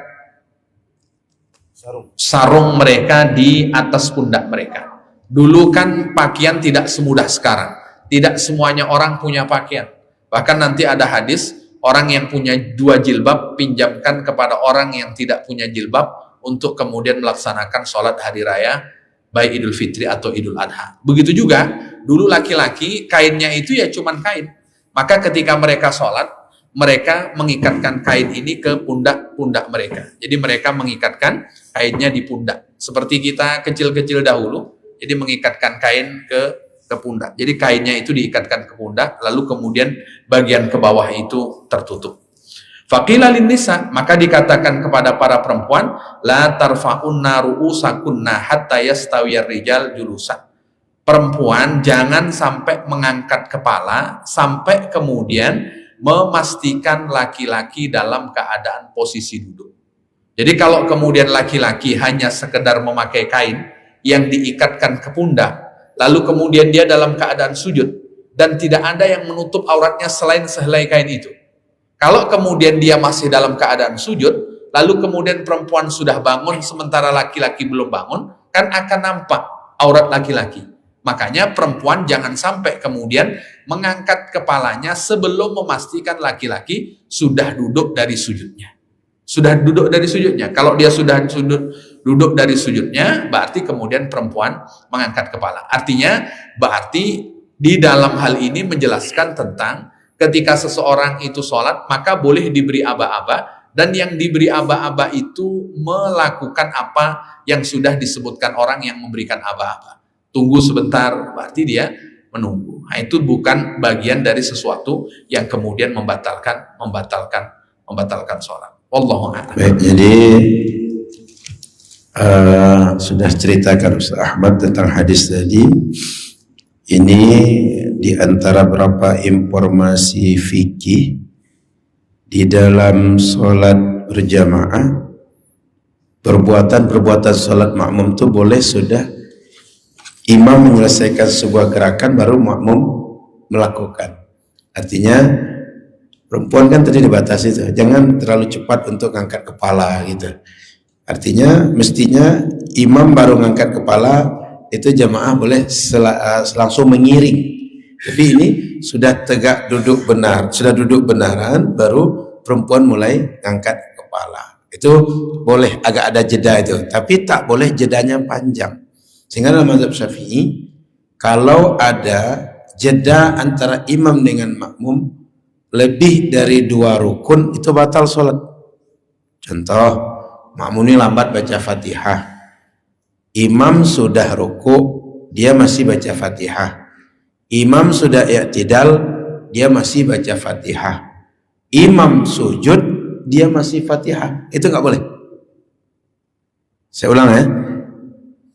sarung mereka di atas pundak mereka. Dulu kan pakaian tidak semudah sekarang. Tidak semuanya orang punya pakaian. Bahkan nanti ada hadis, orang yang punya 2 jilbab pinjamkan kepada orang yang tidak punya jilbab untuk kemudian melaksanakan sholat hari raya, baik Idul Fitri atau Idul Adha. Begitu juga, dulu laki-laki kainnya itu ya cuman kain. Maka ketika mereka sholat, mereka mengikatkan kain ini ke pundak-pundak mereka. Jadi mereka mengikatkan kainnya di pundak. Seperti kita kecil-kecil dahulu, jadi mengikatkan kain ke pundak. Jadi kainnya itu diikatkan ke pundak, lalu kemudian bagian ke bawah itu tertutup. Faqila lin nisa, maka dikatakan kepada para perempuan, la tarfa'unna ru'usakunna hatta yastawiyar rijal julusan. Perempuan jangan sampai mengangkat kepala sampai kemudian memastikan laki-laki dalam keadaan posisi duduk. Jadi kalau kemudian laki-laki hanya sekedar memakai kain yang diikatkan ke pundak, lalu kemudian dia dalam keadaan sujud dan tidak ada yang menutup auratnya selain sehelai kain itu. Kalau kemudian dia masih dalam keadaan sujud, lalu kemudian perempuan sudah bangun sementara laki-laki belum bangun, kan akan nampak aurat laki-laki. Makanya perempuan jangan sampai kemudian mengangkat kepalanya sebelum memastikan laki-laki sudah duduk dari sujudnya. Sudah duduk dari sujudnya. Kalau dia sudah duduk dari sujudnya, berarti kemudian perempuan mengangkat kepala. Artinya, berarti di dalam hal ini menjelaskan tentang ketika seseorang itu sholat, maka boleh diberi aba-aba, dan yang diberi aba-aba itu melakukan apa yang sudah disebutkan orang yang memberikan aba-aba. Tunggu sebentar, berarti dia menunggu. Nah, itu bukan bagian dari sesuatu yang kemudian membatalkan sholat. Wallahu a'lam. Baik, jadi sudah ceritakan Ustaz Ahmad tentang hadis tadi. Ini di antara beberapa informasi fikih di dalam sholat berjamaah. Perbuatan sholat makmum itu boleh sudah imam menyelesaikan sebuah gerakan baru makmum melakukan. Artinya perempuan kan tadi dibatasi itu, jangan terlalu cepat untuk ngangkat kepala gitu. Artinya mestinya imam baru ngangkat kepala, itu jamaah boleh langsung mengiring. Tapi ini sudah tegak duduk benar, sudah duduk benaran, baru perempuan mulai ngangkat kepala. Itu boleh agak ada jeda itu, tapi tak boleh jedanya panjang. Sehingga dalam mazhab Syafi'i, kalau ada jeda antara imam dengan makmum lebih dari 2 rukun, itu batal sholat. Contoh, makmum ini lambat baca Fatihah, imam sudah ruku, dia masih baca Fatihah. Imam sudah i'tidal, dia masih baca Fatihah. Imam sujud, dia masih Fatihah. Itu nggak boleh. Saya ulang ya.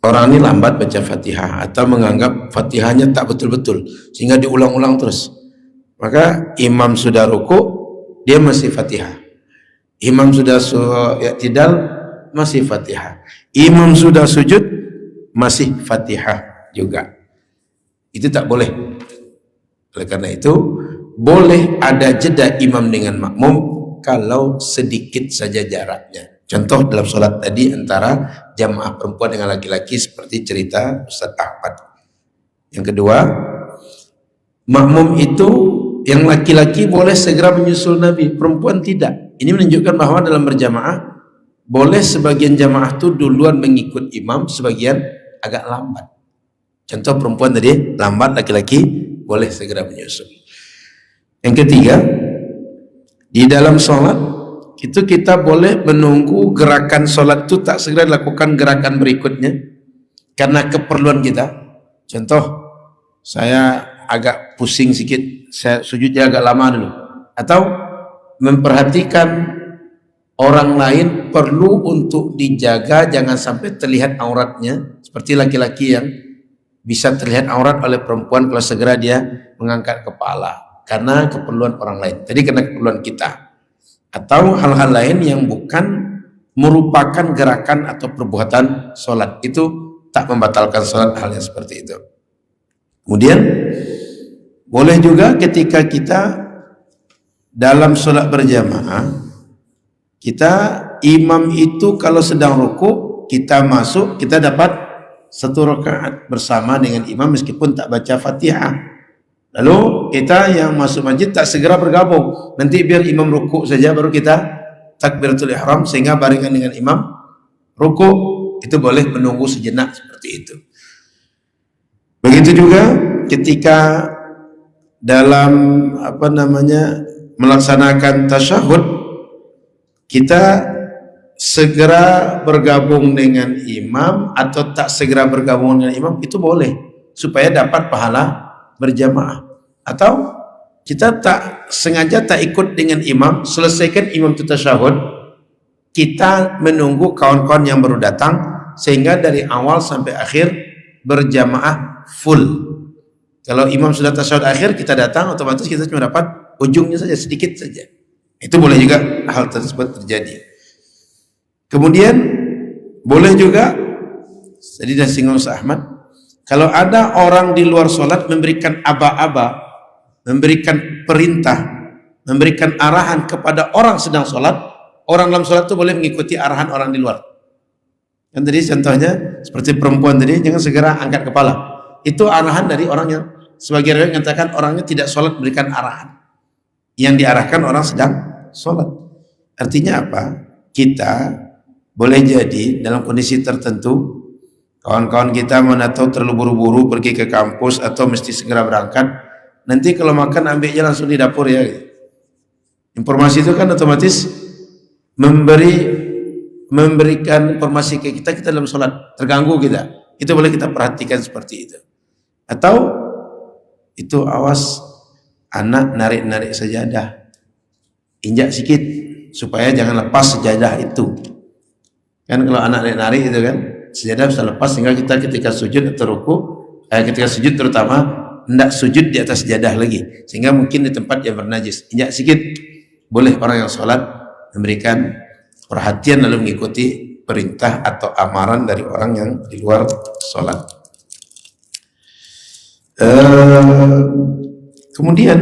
Orang ini lambat baca Fatihah atau menganggap Fatihahnya tak betul-betul sehingga diulang-ulang terus. Maka imam sudah ruku, dia masih Fatihah. Imam sudah i'tidal, masih Fatihah. Imam sudah sujud, masih Fatihah juga. Itu tak boleh. Oleh karena itu, boleh ada jeda imam dengan makmum kalau sedikit saja jaraknya. Contoh dalam sholat tadi antara jamaah perempuan dengan laki-laki seperti cerita Ustaz Ahmad. Yang kedua, makmum itu yang laki-laki boleh segera menyusul Nabi, perempuan tidak. Ini menunjukkan bahwa dalam berjamaah boleh sebagian jamaah itu duluan mengikut imam, sebagian agak lambat. Contoh perempuan tadi lambat, laki-laki boleh segera menyusul. Yang ketiga, di dalam sholat itu kita boleh menunggu gerakan sholat itu tak segera dilakukan gerakan berikutnya karena keperluan kita. Contoh, saya agak pusing sedikit, saya sujudnya agak lama dulu, atau memperhatikan orang lain perlu untuk dijaga jangan sampai terlihat auratnya, seperti laki-laki yang bisa terlihat aurat oleh perempuan kalau segera dia mengangkat kepala karena keperluan orang lain, jadi karena keperluan kita, atau hal-hal lain yang bukan merupakan gerakan atau perbuatan sholat, itu tak membatalkan sholat hal yang seperti itu. Kemudian boleh juga ketika kita dalam sholat berjamaah, kita imam itu kalau sedang ruku, kita masuk, kita dapat 1 rakaat bersama dengan imam meskipun tak baca Fatihah. Lalu kita yang masuk masjid tak segera bergabung, nanti biar imam ruku saja baru kita takbiratul ihram sehingga barengan dengan imam ruku. Itu boleh menunggu sejenak seperti itu. Begitu juga ketika dalam melaksanakan tasyahud, kita segera bergabung dengan imam atau tak segera bergabung dengan imam, itu boleh supaya dapat pahala berjamaah. Atau kita tak sengaja tak ikut dengan imam, selesaikan imam itu tasyahud, kita menunggu kawan-kawan yang baru datang sehingga dari awal sampai akhir berjamaah full. Kalau imam sudah tasyahud akhir, kita datang, otomatis kita cuma dapat ujungnya saja, sedikit saja. Itu boleh juga hal tersebut terjadi. Kemudian boleh juga, tadi dah singgung Ustaz Ahmad, kalau ada orang di luar sholat memberikan aba-aba, memberikan perintah, memberikan arahan kepada orang sedang sholat, orang dalam sholat itu boleh mengikuti arahan orang di luar. Kan tadi contohnya seperti perempuan tadi, jangan segera angkat kepala, itu arahan dari orang yang sebagian riwayat mengatakan orangnya tidak sholat berikan arahan. Yang diarahkan orang sedang sholat. Artinya apa? Kita boleh jadi dalam kondisi tertentu, kawan-kawan kita mana tahu terlalu buru-buru pergi ke kampus atau mesti segera berangkat. Nanti kalau makan ambilnya langsung di dapur ya. Informasi itu kan otomatis memberikan informasi ke kita dalam sholat, terganggu kita. Itu boleh kita perhatikan seperti itu. Atau itu awas anak narik-narik sajadah, injak sikit supaya jangan lepas sajadah itu. Kan kalau anak narik-narik itu kan sajadah bisa lepas, sehingga kita ketika sujud atau ruku, ketika sujud terutama hendak sujud di atas sajadah lagi, sehingga mungkin di tempat yang bernajis. Injak sikit boleh orang yang sholat memberikan perhatian lalu mengikuti perintah atau amaran dari orang yang di luar sholat. Kemudian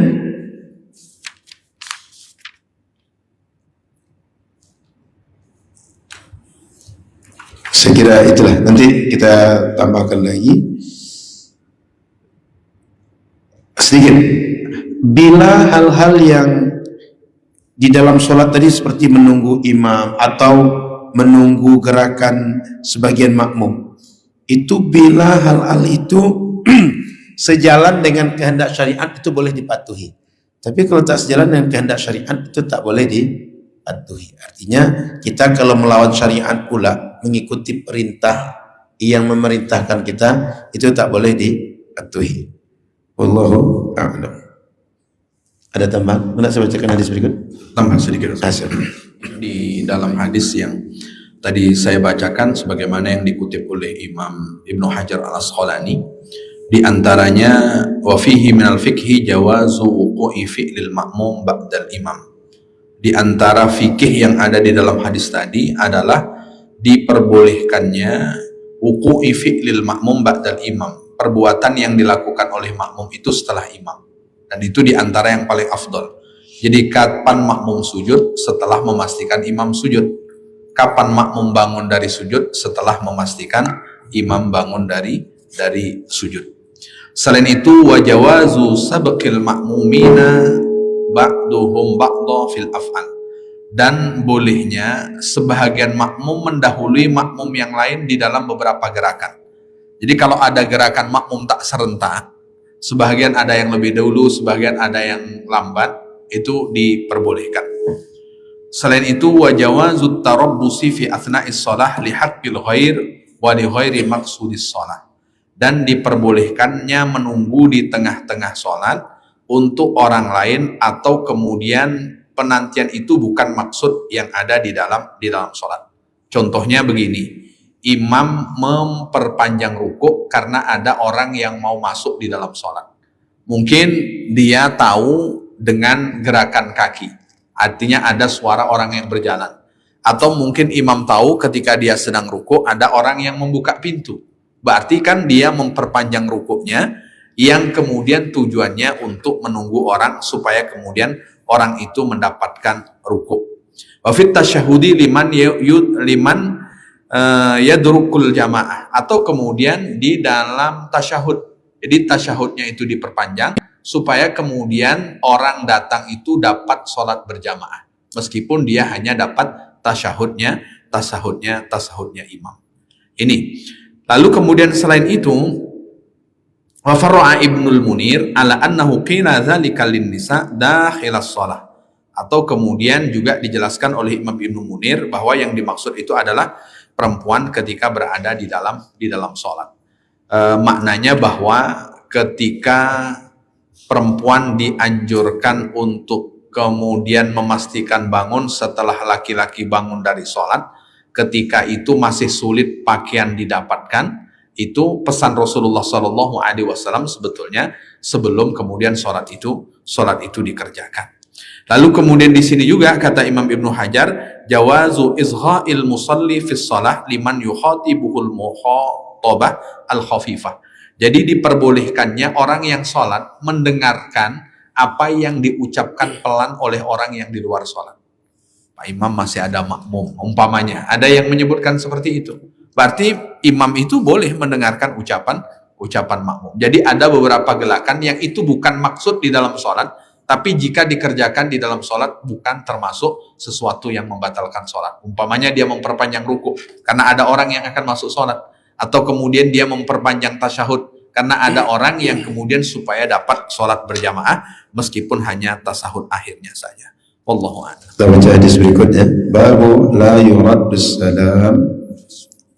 saya kira itulah, nanti kita tambahkan lagi sedikit. Bila hal-hal yang di dalam sholat tadi seperti menunggu imam atau menunggu gerakan sebagian makmum, itu bila hal-hal itu sejalan dengan kehendak syariat itu boleh dipatuhi. Tapi kalau tak sejalan dengan kehendak syariat itu tak boleh dipatuhi. Artinya kita kalau melawan syariat pula mengikuti perintah yang memerintahkan kita itu tak boleh dipatuhi. Wallahu a'lam. Ada tambahan? Mana saya bacakan hadis berikut? Tambah sedikit. Di dalam hadis yang tadi saya bacakan sebagaimana yang dikutip oleh Imam Ibnu Hajar Al-Asqalani, di antaranya wa fihi minal fiqhi jawazu wuqu'i fi'lil ma'mum ba'dal imam. Di antara fikih yang ada di dalam hadis tadi adalah diperbolehkannya wuqu'i fi'lil ma'mum ba'dal imam, perbuatan yang dilakukan oleh makmum itu setelah imam. Dan itu di antara yang paling afdol. Jadi kapan makmum sujud? Setelah memastikan imam sujud. Kapan makmum bangun dari sujud? Setelah memastikan imam bangun dari sujud. Selain itu wajawazu sabqil ma'mumina ba'duhum ba'dha fil af'al. Dan bolehnya sebahagian makmum mendahului makmum yang lain di dalam beberapa gerakan. Jadi kalau ada gerakan makmum tak serentak, sebahagian ada yang lebih dahulu, sebahagian ada yang lambat, itu diperbolehkan. Selain itu wajawazut tarabbusi fi athna'is shalah li haqqil ghair wa li ghairi maqsudis shalah. Dan diperbolehkannya menunggu di tengah-tengah sholat untuk orang lain atau kemudian penantian itu bukan maksud yang ada di dalam sholat. Contohnya begini, imam memperpanjang rukuk karena ada orang yang mau masuk di dalam sholat. Mungkin dia tahu dengan gerakan kaki, artinya ada suara orang yang berjalan. Atau mungkin imam tahu ketika dia sedang rukuk ada orang yang membuka pintu. Berarti kan dia memperpanjang rukuknya yang kemudian tujuannya untuk menunggu orang supaya kemudian orang itu mendapatkan rukuk. Wa fit tasyahudi liman yadrukul jamaah, atau kemudian di dalam tasyahud. Jadi tasyahudnya itu diperpanjang supaya kemudian orang datang itu dapat sholat berjamaah meskipun dia hanya dapat tasyahudnya imam. Ini. Lalu kemudian selain itu wa farra'a Ibnul Munir ala annahu qila dzalika lin-nisa dakhilas shalah, atau kemudian juga dijelaskan oleh Imam Ibnu Munir bahwa yang dimaksud itu adalah perempuan ketika berada di dalam sholat. Maknanya bahwa ketika perempuan dianjurkan untuk kemudian memastikan bangun setelah laki-laki bangun dari sholat, ketika itu masih sulit pakaian didapatkan, itu pesan Rasulullah SAW sebetulnya sebelum kemudian sholat itu dikerjakan. Lalu kemudian di sini juga kata Imam Ibnu Hajar, jawazu izgha'il musalli fis shalah liman yukhatibuhul mukhatabah al-khafifah. Jadi diperbolehkannya orang yang sholat mendengarkan apa yang diucapkan pelan oleh orang yang di luar sholat. Pak Imam masih ada makmum, umpamanya ada yang menyebutkan seperti itu. Berarti imam itu boleh mendengarkan ucapan ucapan makmum. Jadi ada beberapa gerakan yang itu bukan maksud di dalam sholat, tapi jika dikerjakan di dalam sholat bukan termasuk sesuatu yang membatalkan sholat. Umpamanya dia memperpanjang ruku karena ada orang yang akan masuk sholat, atau kemudian dia memperpanjang tasyahud karena ada orang yang kemudian supaya dapat sholat berjamaah meskipun hanya tasyahud akhirnya saja. Wallahu a'lam. Kita baca hadis berikutnya. Babu la yuraddus salam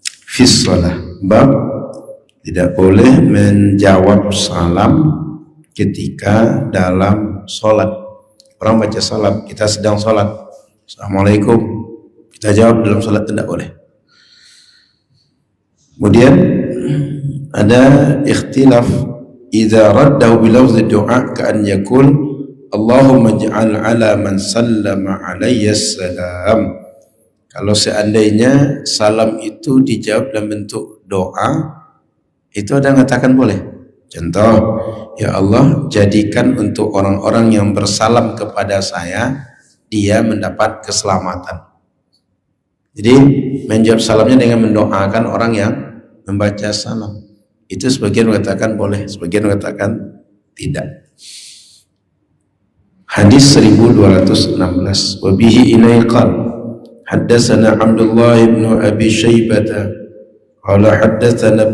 fi shalah. Bab tidak boleh menjawab salam ketika dalam sholat. Orang baca salam, kita sedang sholat, Assalamualaikum, kita jawab dalam sholat tidak boleh. Kemudian ada ikhtilaf, idza raddahu bilafzi du'a ka'an yakul Allahumma ij'al ala man sallama alayya salam. Kalau seandainya salam itu dijawab dalam bentuk doa, itu ada yang mengatakan boleh. Contoh, ya Allah, jadikan untuk orang-orang yang bersalam kepada saya, dia mendapat keselamatan. Jadi menjawab salamnya dengan mendoakan orang yang membaca salam. Itu sebagian mengatakan boleh, sebagian mengatakan tidak. Hadis 1216. Wa bihi ilai qal haddatsana Abdullah ibn Abi Syaibah قال حدثنا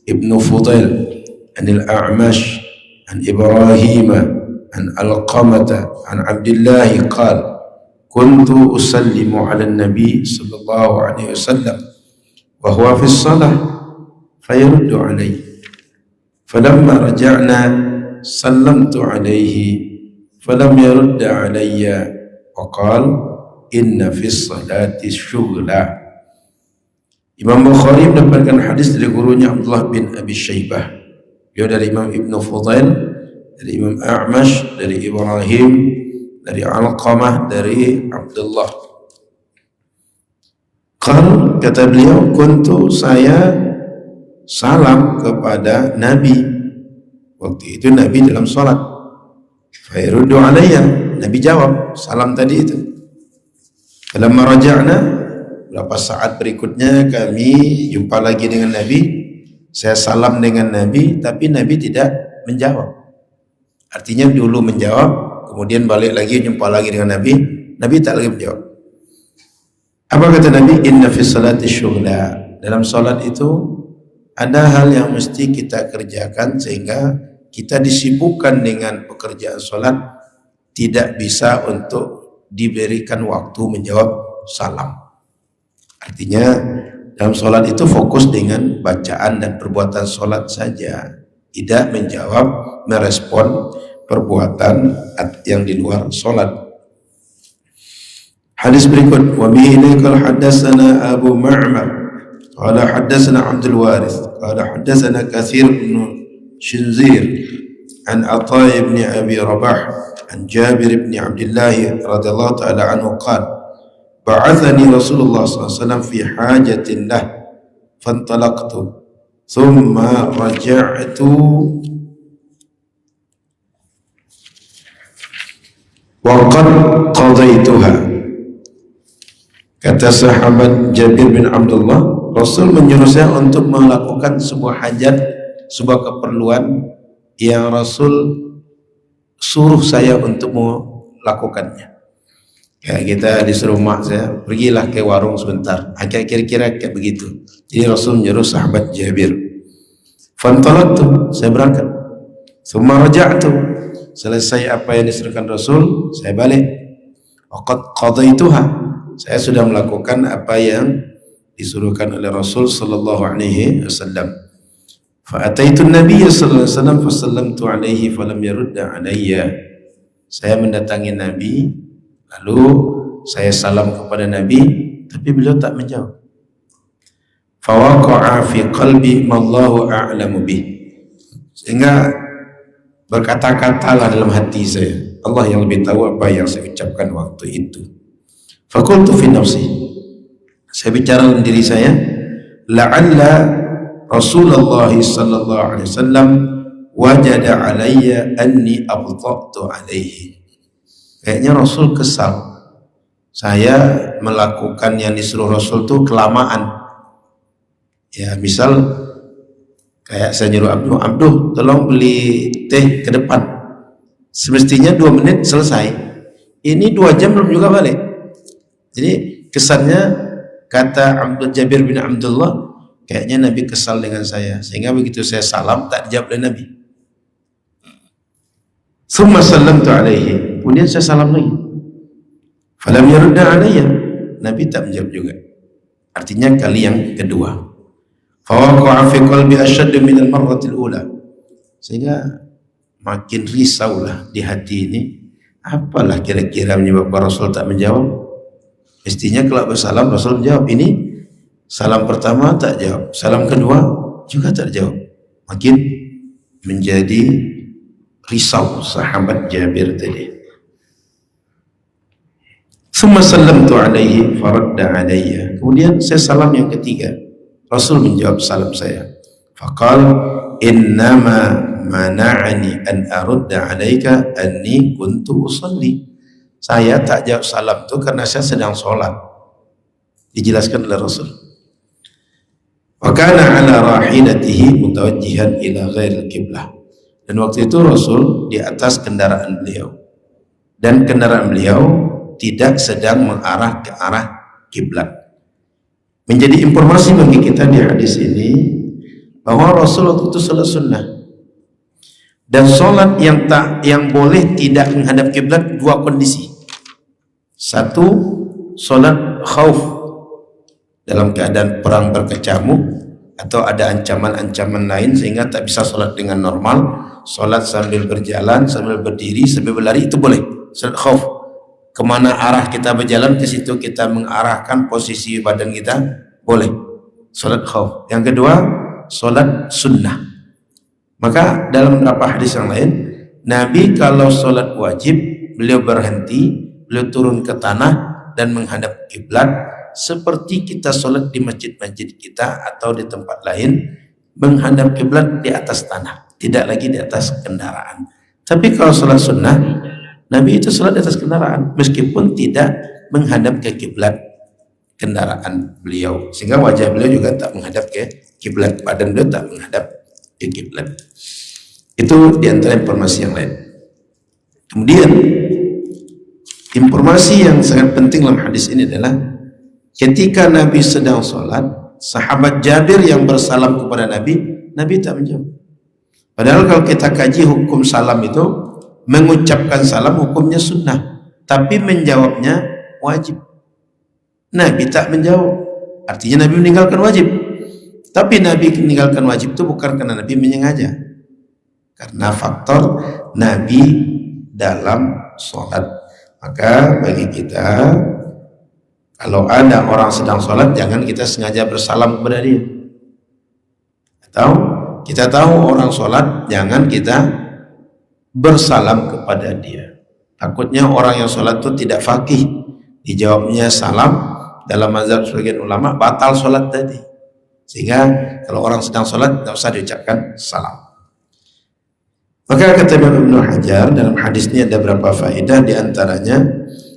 ابن فضيل عن الأعمش عن إبراهيم عن علقمة عن عبد الله قال كنت أسلم على النبي صلى الله عليه وسلم وهو في الصلاة فيرد علي فلما رجعنا سلمت عليه فلم يرد علي وقال إن في الصلاة شغلا. Imam Bukhari mendapatkan hadis dari gurunya Abdullah bin Abi Syaibah, dia dari Imam Ibn Fudail, dari Imam A'mash, dari Ibrahim, dari Alqamah, dari Abdullah. Kata beliau, kuntu, saya salam kepada Nabi, waktu itu Nabi dalam sholat, fayaruddu alayya, Nabi jawab salam tadi itu. Falamma raja'na, berapa saat berikutnya kami jumpa lagi dengan Nabi, saya salam dengan Nabi, tapi Nabi tidak menjawab. Artinya dulu menjawab, kemudian balik lagi jumpa lagi dengan Nabi, Nabi tak lagi menjawab. Apa kata Nabi? Inna fi salati syughla. Dalam salat itu ada hal yang mesti kita kerjakan sehingga kita disibukkan dengan pekerjaan salat, tidak bisa untuk diberikan waktu menjawab salam. Artinya dalam sholat itu fokus dengan bacaan dan perbuatan sholat saja, tidak menjawab, merespon perbuatan yang di luar sholat. Hadis berikut, wa bihi qala haddatsana Abu Ma'mar qala haddatsana Abdul Warith qala haddatsana Katsir bin Shinzir an Atha ibn Abi Rabah an Jabir ibn Abdullah radhiyallahu ta'ala anhu qala ba'athani Rasulullah SAW fi hajatin lah fantalaqtu thumma raja'tu wa qad qadaituha. Kata sahabat Jabir bin Abdullah, Rasul menyuruh saya untuk melakukan sebuah hajat, sebuah keperluan yang Rasul suruh saya untuk melakukannya. Kayak kita disuruh mak saya, pergilah ke warung sebentar. Kira-kira kayak begitu. Jadi Rasul menyuruh sahabat Jabir. Fantalaqtu, saya berangkat. Tsumma raja'tu, selesai apa yang disuruhkan Rasul, saya balik. Waqad qadaituha, saya sudah melakukan apa yang disuruhkan oleh Rasul sallallahu alaihi wasallam. Fa ataitu an-nabiy sallallahu alaihi wasallam fa sallamtu alaihi falam yarudda alayya. Saya mendatangi Nabi, lalu saya salam kepada Nabi, tapi beliau tak menjawab. Fawaqa'a fi qalbi mallahu a'lamu bih. Sehingga berkata-katalah dalam hati saya, Allah yang lebih tahu apa yang saya ucapkan waktu itu. Faqultu fi nafsi, saya bicara dalam diri saya, la'alla Rasulullah sallallahu alaihi wasallam wajada alayya anni abta'tu alaihi. Kayaknya Rasul kesal, saya melakukan yang disuruh Rasul itu kelamaan. Ya misal Kayak saya nyuruh Abduh tolong beli teh ke depan. Semestinya 2 menit selesai. Ini 2 jam belum juga balik. Jadi kesannya kata Jabir bin Abdullah, kayaknya Nabi kesal dengan saya, sehingga begitu saya salam tak dijawab oleh Nabi. Tsumma sallamtu alaihi, kemudian saya salam lagi. Falam yarudda alayya, Nabi tak menjawab juga. Artinya kali yang kedua. Fawaqa'a fi qalbi ashadd min al-marrati al-ula. Sehingga makin risaulah di hati ini. Apalah kira-kira menyebabkan Rasul tak menjawab? Mestinya kalau bersalam Rasul menjawab. Ini salam pertama tak jawab, salam kedua juga tak jawab. Makin menjadi risau sahabat Jabir tadi. Summa sallamtu alaihi faradda alayya. Kemudian saya salam yang ketiga. Rasul menjawab salam saya. Faqal innama mana'ani an arudda alayka anni kuntu usalli. Saya tak jawab salam itu karena saya sedang sholat. Dijelaskan oleh Rasul. Wa kana ala rahilatihi mutawajjihan ila ghairil qiblah. Dan waktu itu Rasul di atas kendaraan beliau. Dan kendaraan beliau tidak sedang mengarah ke arah kiblat. Menjadi informasi bagi kita di hadis ini bahwa Rasul waktu itu salat sunnah. Dan solat yang boleh tidak menghadap kiblat 2 kondisi. 1, solat khauf dalam keadaan perang berkecamuk atau ada ancaman-ancaman lain sehingga tak bisa solat dengan normal. Solat sambil berjalan, sambil berdiri, sambil berlari itu boleh. Solat khauf. Kemana arah kita berjalan, ke situ kita mengarahkan posisi badan kita, boleh. Solat khauf. Yang kedua, solat sunnah. Maka dalam beberapa hadis yang lain, Nabi kalau solat wajib, beliau berhenti, beliau turun ke tanah dan menghadap kiblat seperti kita solat di masjid-masjid kita atau di tempat lain, menghadap kiblat di atas tanah, tidak lagi di atas kendaraan. Tapi kalau solat sunnah, Nabi itu solat di atas kendaraan meskipun tidak menghadap ke kiblat kendaraan beliau, sehingga wajah beliau juga tak menghadap ke kiblat, badan beliau tak menghadap ke kiblat. Itu diantara informasi yang lain. Kemudian informasi yang sangat penting dalam hadis ini adalah ketika Nabi sedang sholat, sahabat Jabir yang bersalam kepada Nabi, Nabi tak menjawab. Padahal kalau kita kaji hukum salam itu, mengucapkan salam hukumnya sunnah, tapi menjawabnya wajib. Nabi tak menjawab, artinya Nabi meninggalkan wajib. Tapi Nabi meninggalkan wajib itu bukan karena Nabi menyengaja, karena faktor Nabi dalam sholat. Maka bagi kita, kalau ada orang sedang sholat, jangan kita sengaja bersalam kepada dia. Atau kita tahu orang sholat, jangan kita bersalam kepada dia. Takutnya orang yang sholat itu tidak faqih, dijawabnya salam, dalam mazhab sebagian ulama batal sholat tadi. Sehingga kalau orang sedang sholat tidak usah diucapkan salam. Maka kata Ibnu Hajar, dalam hadis ini ada beberapa faedah, diantaranya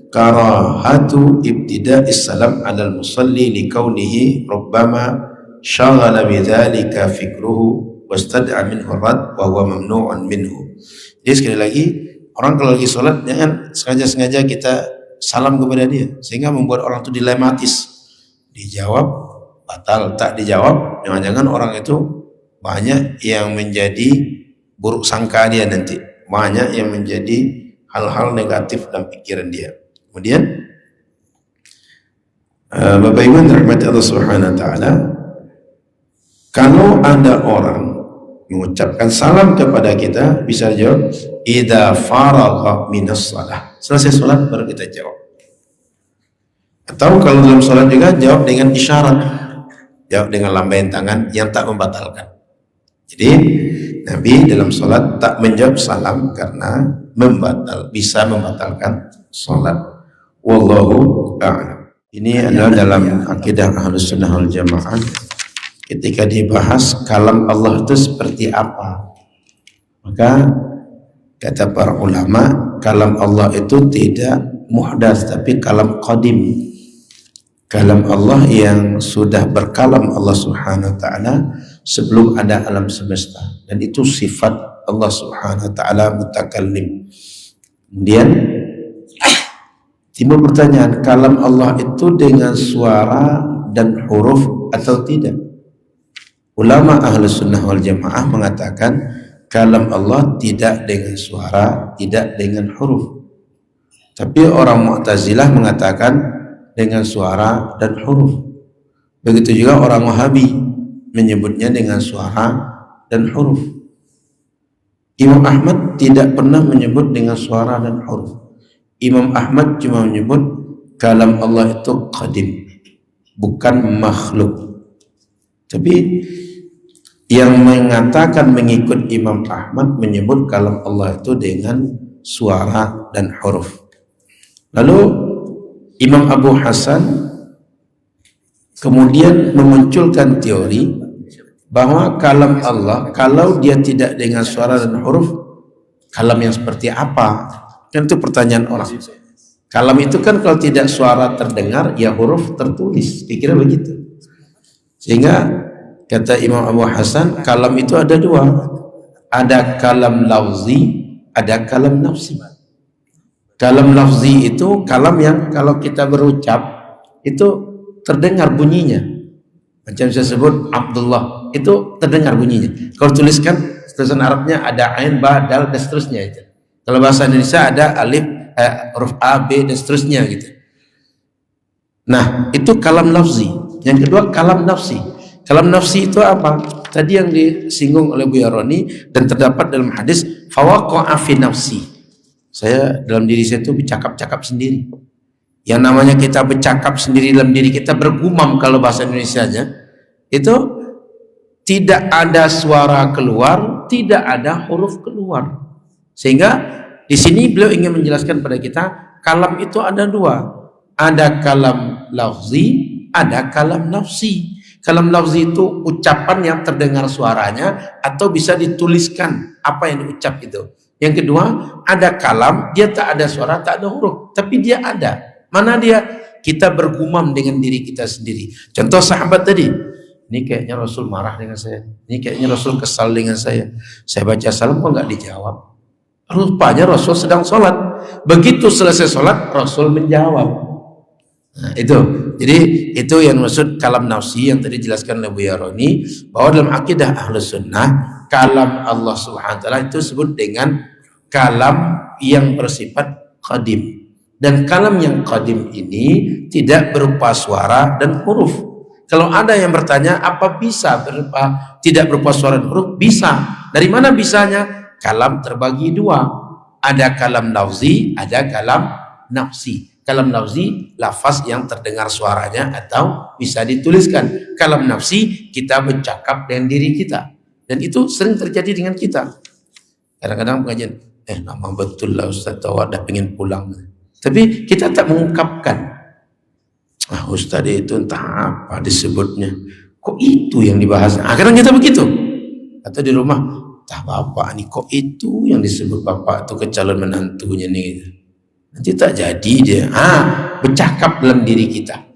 karahatu ibtida'is salam 'alal musalli likaunihi rubbama syaghala bidzalika fikruhu wastad'a minhu rad wa huwa mamnu'un minhu. Jadi sekali lagi, orang kalau lagi sholat jangan sengaja-sengaja kita salam kepada dia, sehingga membuat orang itu dilematis. Dijawab batal, tak dijawab jangan-jangan orang itu banyak yang menjadi buruk sangka dia nanti, banyak yang menjadi hal-hal negatif dalam pikiran dia. Kemudian Bapak Ibu rahmati Allah Subhanahu wa taala, kalau ada orang mengucapkan salam kepada kita, bisa jawab idza faragha minas shalah, selesai salat baru kita jawab. Atau kalau dalam salat juga jawab dengan isyarat, jawab dengan lambaian tangan yang tak membatalkan. Jadi Nabi dalam salat tak menjawab salam karena bisa membatalkan salat. Wallahu a'lam. Ini adalah dalam akidah Ahlus Sunnah wal Jamaah. Ketika dibahas kalam Allah itu seperti apa, maka kata para ulama, kalam Allah itu tidak muhdats tapi kalam qadim. Kalam Allah yang sudah berkalam Allah Subhanahu wa taala sebelum ada alam semesta, dan itu sifat Allah Subhanahu wa taala mutakallim. Kemudian timbul pertanyaan, kalam Allah itu dengan suara dan huruf atau tidak? Ulama Ahlus Sunnah wal Jamaah mengatakan kalam Allah tidak dengan suara, tidak dengan huruf. Tapi orang Mu'tazilah mengatakan dengan suara dan huruf. Begitu juga orang Wahabi menyebutnya dengan suara dan huruf. Imam Ahmad tidak pernah menyebut dengan suara dan huruf. Imam Ahmad cuma menyebut kalam Allah itu qadim, bukan makhluk. Tapi yang mengatakan mengikut Imam Ahmad menyebut kalam Allah itu dengan suara dan huruf. Lalu Imam Abu Hasan kemudian memunculkan teori bahwa kalam Allah, kalau dia tidak dengan suara dan huruf, kalam yang seperti apa? Kan itu pertanyaan orang. Kalam itu kan kalau tidak suara terdengar, ya huruf tertulis. Dikira begitu. Sehingga kata Imam Abu Hasan, kalam itu ada dua. Ada kalam lafzi, ada kalam nafsi. Kalam lafzi itu kalam yang kalau kita berucap itu terdengar bunyinya. Macam saya sebut Abdullah, itu terdengar bunyinya. Kalau tuliskan tulisan Arabnya ada ain, ba, dal dan seterusnya itu. Kalau bahasa Indonesia ada alif, huruf A, B dan seterusnya gitu. Nah, itu kalam lafzi. Yang kedua kalam nafsi. Kalam nafsi itu apa? Tadi yang disinggung oleh Buya Roni dan terdapat dalam hadis fawaqa'a fi nafsi. Saya dalam diri saya itu bercakap-cakap sendiri. Yang namanya kita bercakap sendiri dalam diri kita, bergumam kalau bahasa Indonesianya, itu tidak ada suara keluar, tidak ada huruf keluar. Sehingga di sini beliau ingin menjelaskan pada kita, kalam itu ada dua. Ada kalam lafzi, ada kalam nafsi. Kalam lafzi itu ucapan yang terdengar suaranya atau bisa dituliskan apa yang diucap itu. Yang kedua, ada kalam, dia tak ada suara, tak ada huruf, tapi dia ada. Mana dia? Kita bergumam dengan diri kita sendiri. Contoh sahabat tadi, ini kayaknya Rasul marah dengan saya, ini kayaknya Rasul kesal dengan saya. Saya baca salam kok nggak dijawab. Rupanya Rasul sedang sholat. Begitu selesai sholat, Rasul menjawab. Nah, itu. Jadi itu yang maksud kalam nafsi yang tadi dijelaskan oleh Buya Roni, bahwa dalam akidah Ahlus Sunnah kalam Allah Subhanahu wa taala itu disebut dengan kalam yang bersifat qadim. Dan kalam yang qadim ini tidak berupa suara dan huruf. Kalau ada yang bertanya apa bisa berupa tidak berupa suara dan huruf? Bisa. Dari mana bisanya? Kalam terbagi dua. Ada kalam lafzi, ada kalam nafsi. Kalam lafzi, lafaz yang terdengar suaranya atau bisa dituliskan. Kalam nafsi, kita bercakap dengan diri kita. Dan itu sering terjadi dengan kita. Kadang-kadang pengajian, nama betul lah Ustaz, tahu dah pengen pulang. Tapi kita tak mengungkapkan. Ustaz itu entah apa disebutnya. Kok itu yang dibahas? Kadang kita begitu. Atau di rumah, entah bapak nih, kok itu yang disebut bapak itu ke calon menantunya nih. Nanti tak jadi dia. Bercakap dalam diri kita.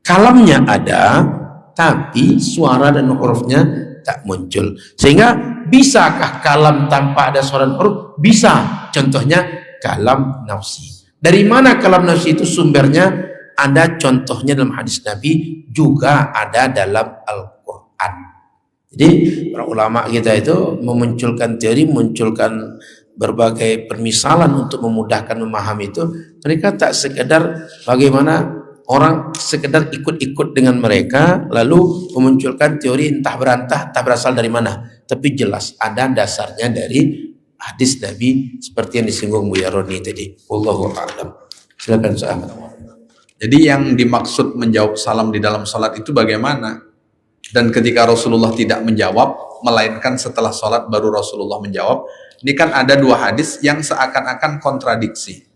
Kalamnya ada, tapi suara dan hurufnya tak muncul. Sehingga bisakah kalam tanpa ada suara dan huruf? Bisa. Contohnya kalam nafsi. Dari mana kalam nafsi itu sumbernya? Ada contohnya dalam hadis Nabi, juga ada dalam Al-Quran. Jadi para ulama kita itu memunculkan teori, memunculkan berbagai permisalan untuk memudahkan memahami itu. Mereka tak sekedar bagaimana orang sekedar ikut-ikut dengan mereka lalu memunculkan teori entah berantah, entah berasal dari mana. Tapi jelas ada dasarnya dari hadis Nabi seperti yang disinggung Buya Roni tadi. Wallahu a'lam. Silakan sahabat. Jadi yang dimaksud menjawab salam di dalam salat itu bagaimana? Dan ketika Rasulullah tidak menjawab, melainkan setelah salat baru Rasulullah menjawab. Ini kan ada dua hadis yang seakan-akan kontradiksi.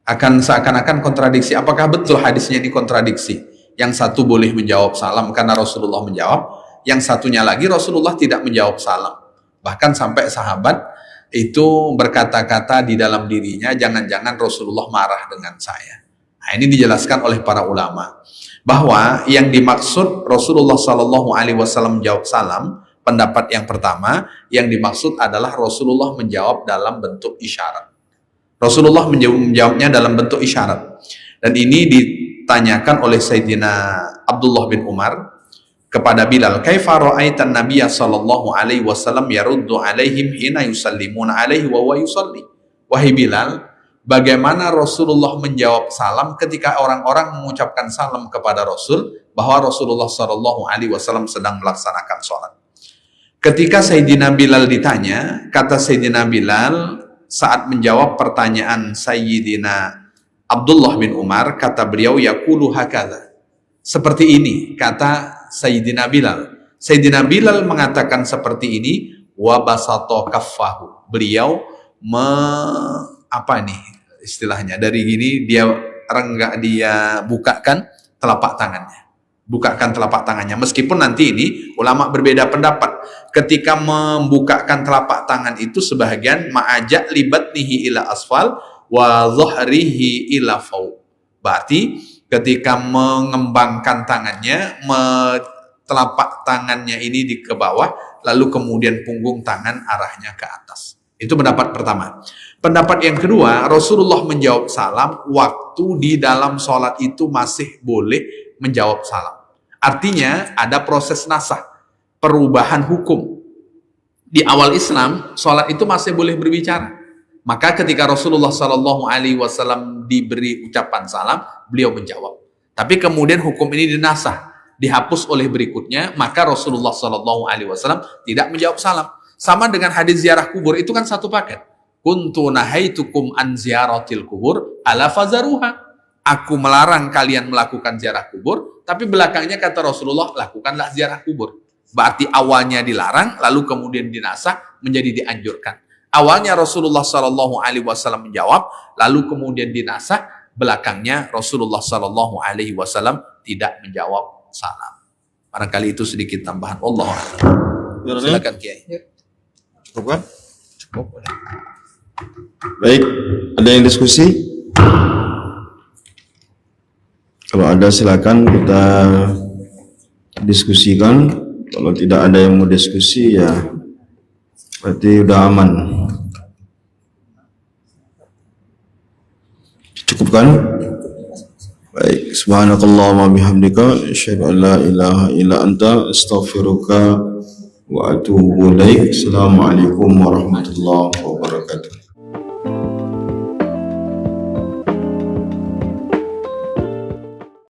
Seakan-akan kontradiksi. Apakah betul hadisnya ini kontradiksi? Yang satu boleh menjawab salam karena Rasulullah menjawab. Yang satunya lagi Rasulullah tidak menjawab salam. Bahkan sampai sahabat itu berkata-kata di dalam dirinya, jangan-jangan Rasulullah marah dengan saya. Nah, ini dijelaskan oleh para ulama bahwa yang dimaksud Rasulullah Shallallahu Alaihi Wasallam menjawab salam, pendapat yang pertama, yang dimaksud adalah Rasulullah menjawab dalam bentuk isyarat. Rasulullah menjawabnya dalam bentuk isyarat. Dan ini ditanyakan oleh Sayyidina Abdullah bin Umar kepada Bilal, kaifa ra'aitan nabiyya sallallahu alaihi wasallam yaruddu alaihim hina yusallimuna alaihi wa huwa yusalli. Wahai Bilal, bagaimana Rasulullah menjawab salam ketika orang-orang mengucapkan salam kepada Rasul bahwa Rasulullah sallallahu alaihi wasallam sedang melaksanakan sholat. Ketika Sayyidina Bilal ditanya, kata Sayyidina Bilal saat menjawab pertanyaan Sayyidina Abdullah bin Umar, kata beliau, yaqulu hakadha. Seperti ini, kata Sayyidina Bilal. Sayyidina Bilal mengatakan seperti ini, wa basato kaffahu. Beliau apa nih istilahnya? Dari gini dia bukakan telapak tangannya. Bukakan telapak tangannya. Meskipun nanti ini ulama berbeda pendapat. Ketika membukakan telapak tangan itu sebahagian ma'ajak libatnihi ila asfal wa dhahrihi ila fauq. Berarti ketika mengembangkan tangannya, telapak tangannya ini ke bawah, lalu kemudian punggung tangan arahnya ke atas. Itu pendapat pertama. Pendapat yang kedua, Rasulullah menjawab salam waktu di dalam sholat itu masih boleh menjawab salam. Artinya ada proses nasah, perubahan hukum. Di awal Islam, sholat itu masih boleh berbicara. Maka ketika Rasulullah Shallallahu Alaihi Wasallam diberi ucapan salam, beliau menjawab. Tapi kemudian hukum ini dinasah, dihapus oleh berikutnya, maka Rasulullah Shallallahu Alaihi Wasallam tidak menjawab salam. Sama dengan hadis ziarah kubur, itu kan satu paket. Kuntu nahaitukum an ziyaratil kubur ala fazaruha. Aku melarang kalian melakukan ziarah kubur, tapi belakangnya kata Rasulullah, lakukanlah ziarah kubur. Berarti awalnya dilarang, lalu kemudian dinasah menjadi dianjurkan. Awalnya Rasulullah Shallallahu Alaihi Wasallam menjawab, lalu kemudian dinasah, belakangnya Rasulullah Shallallahu Alaihi Wasallam tidak menjawab salam. Barangkali itu sedikit tambahan. Allah silakan Kiai. Cukup kan? Cukup. Baik, ada yang diskusi? Kalau ada silakan kita diskusikan. Kalau tidak ada yang mau diskusi ya berarti udah aman. Cukup kan? Baik, subhanakallahumma bihamdika asyhadu an la ilaha illa anta astaghfiruka wa atubu ilaik. Assalamualaikum warahmatullahi wabarakatuh.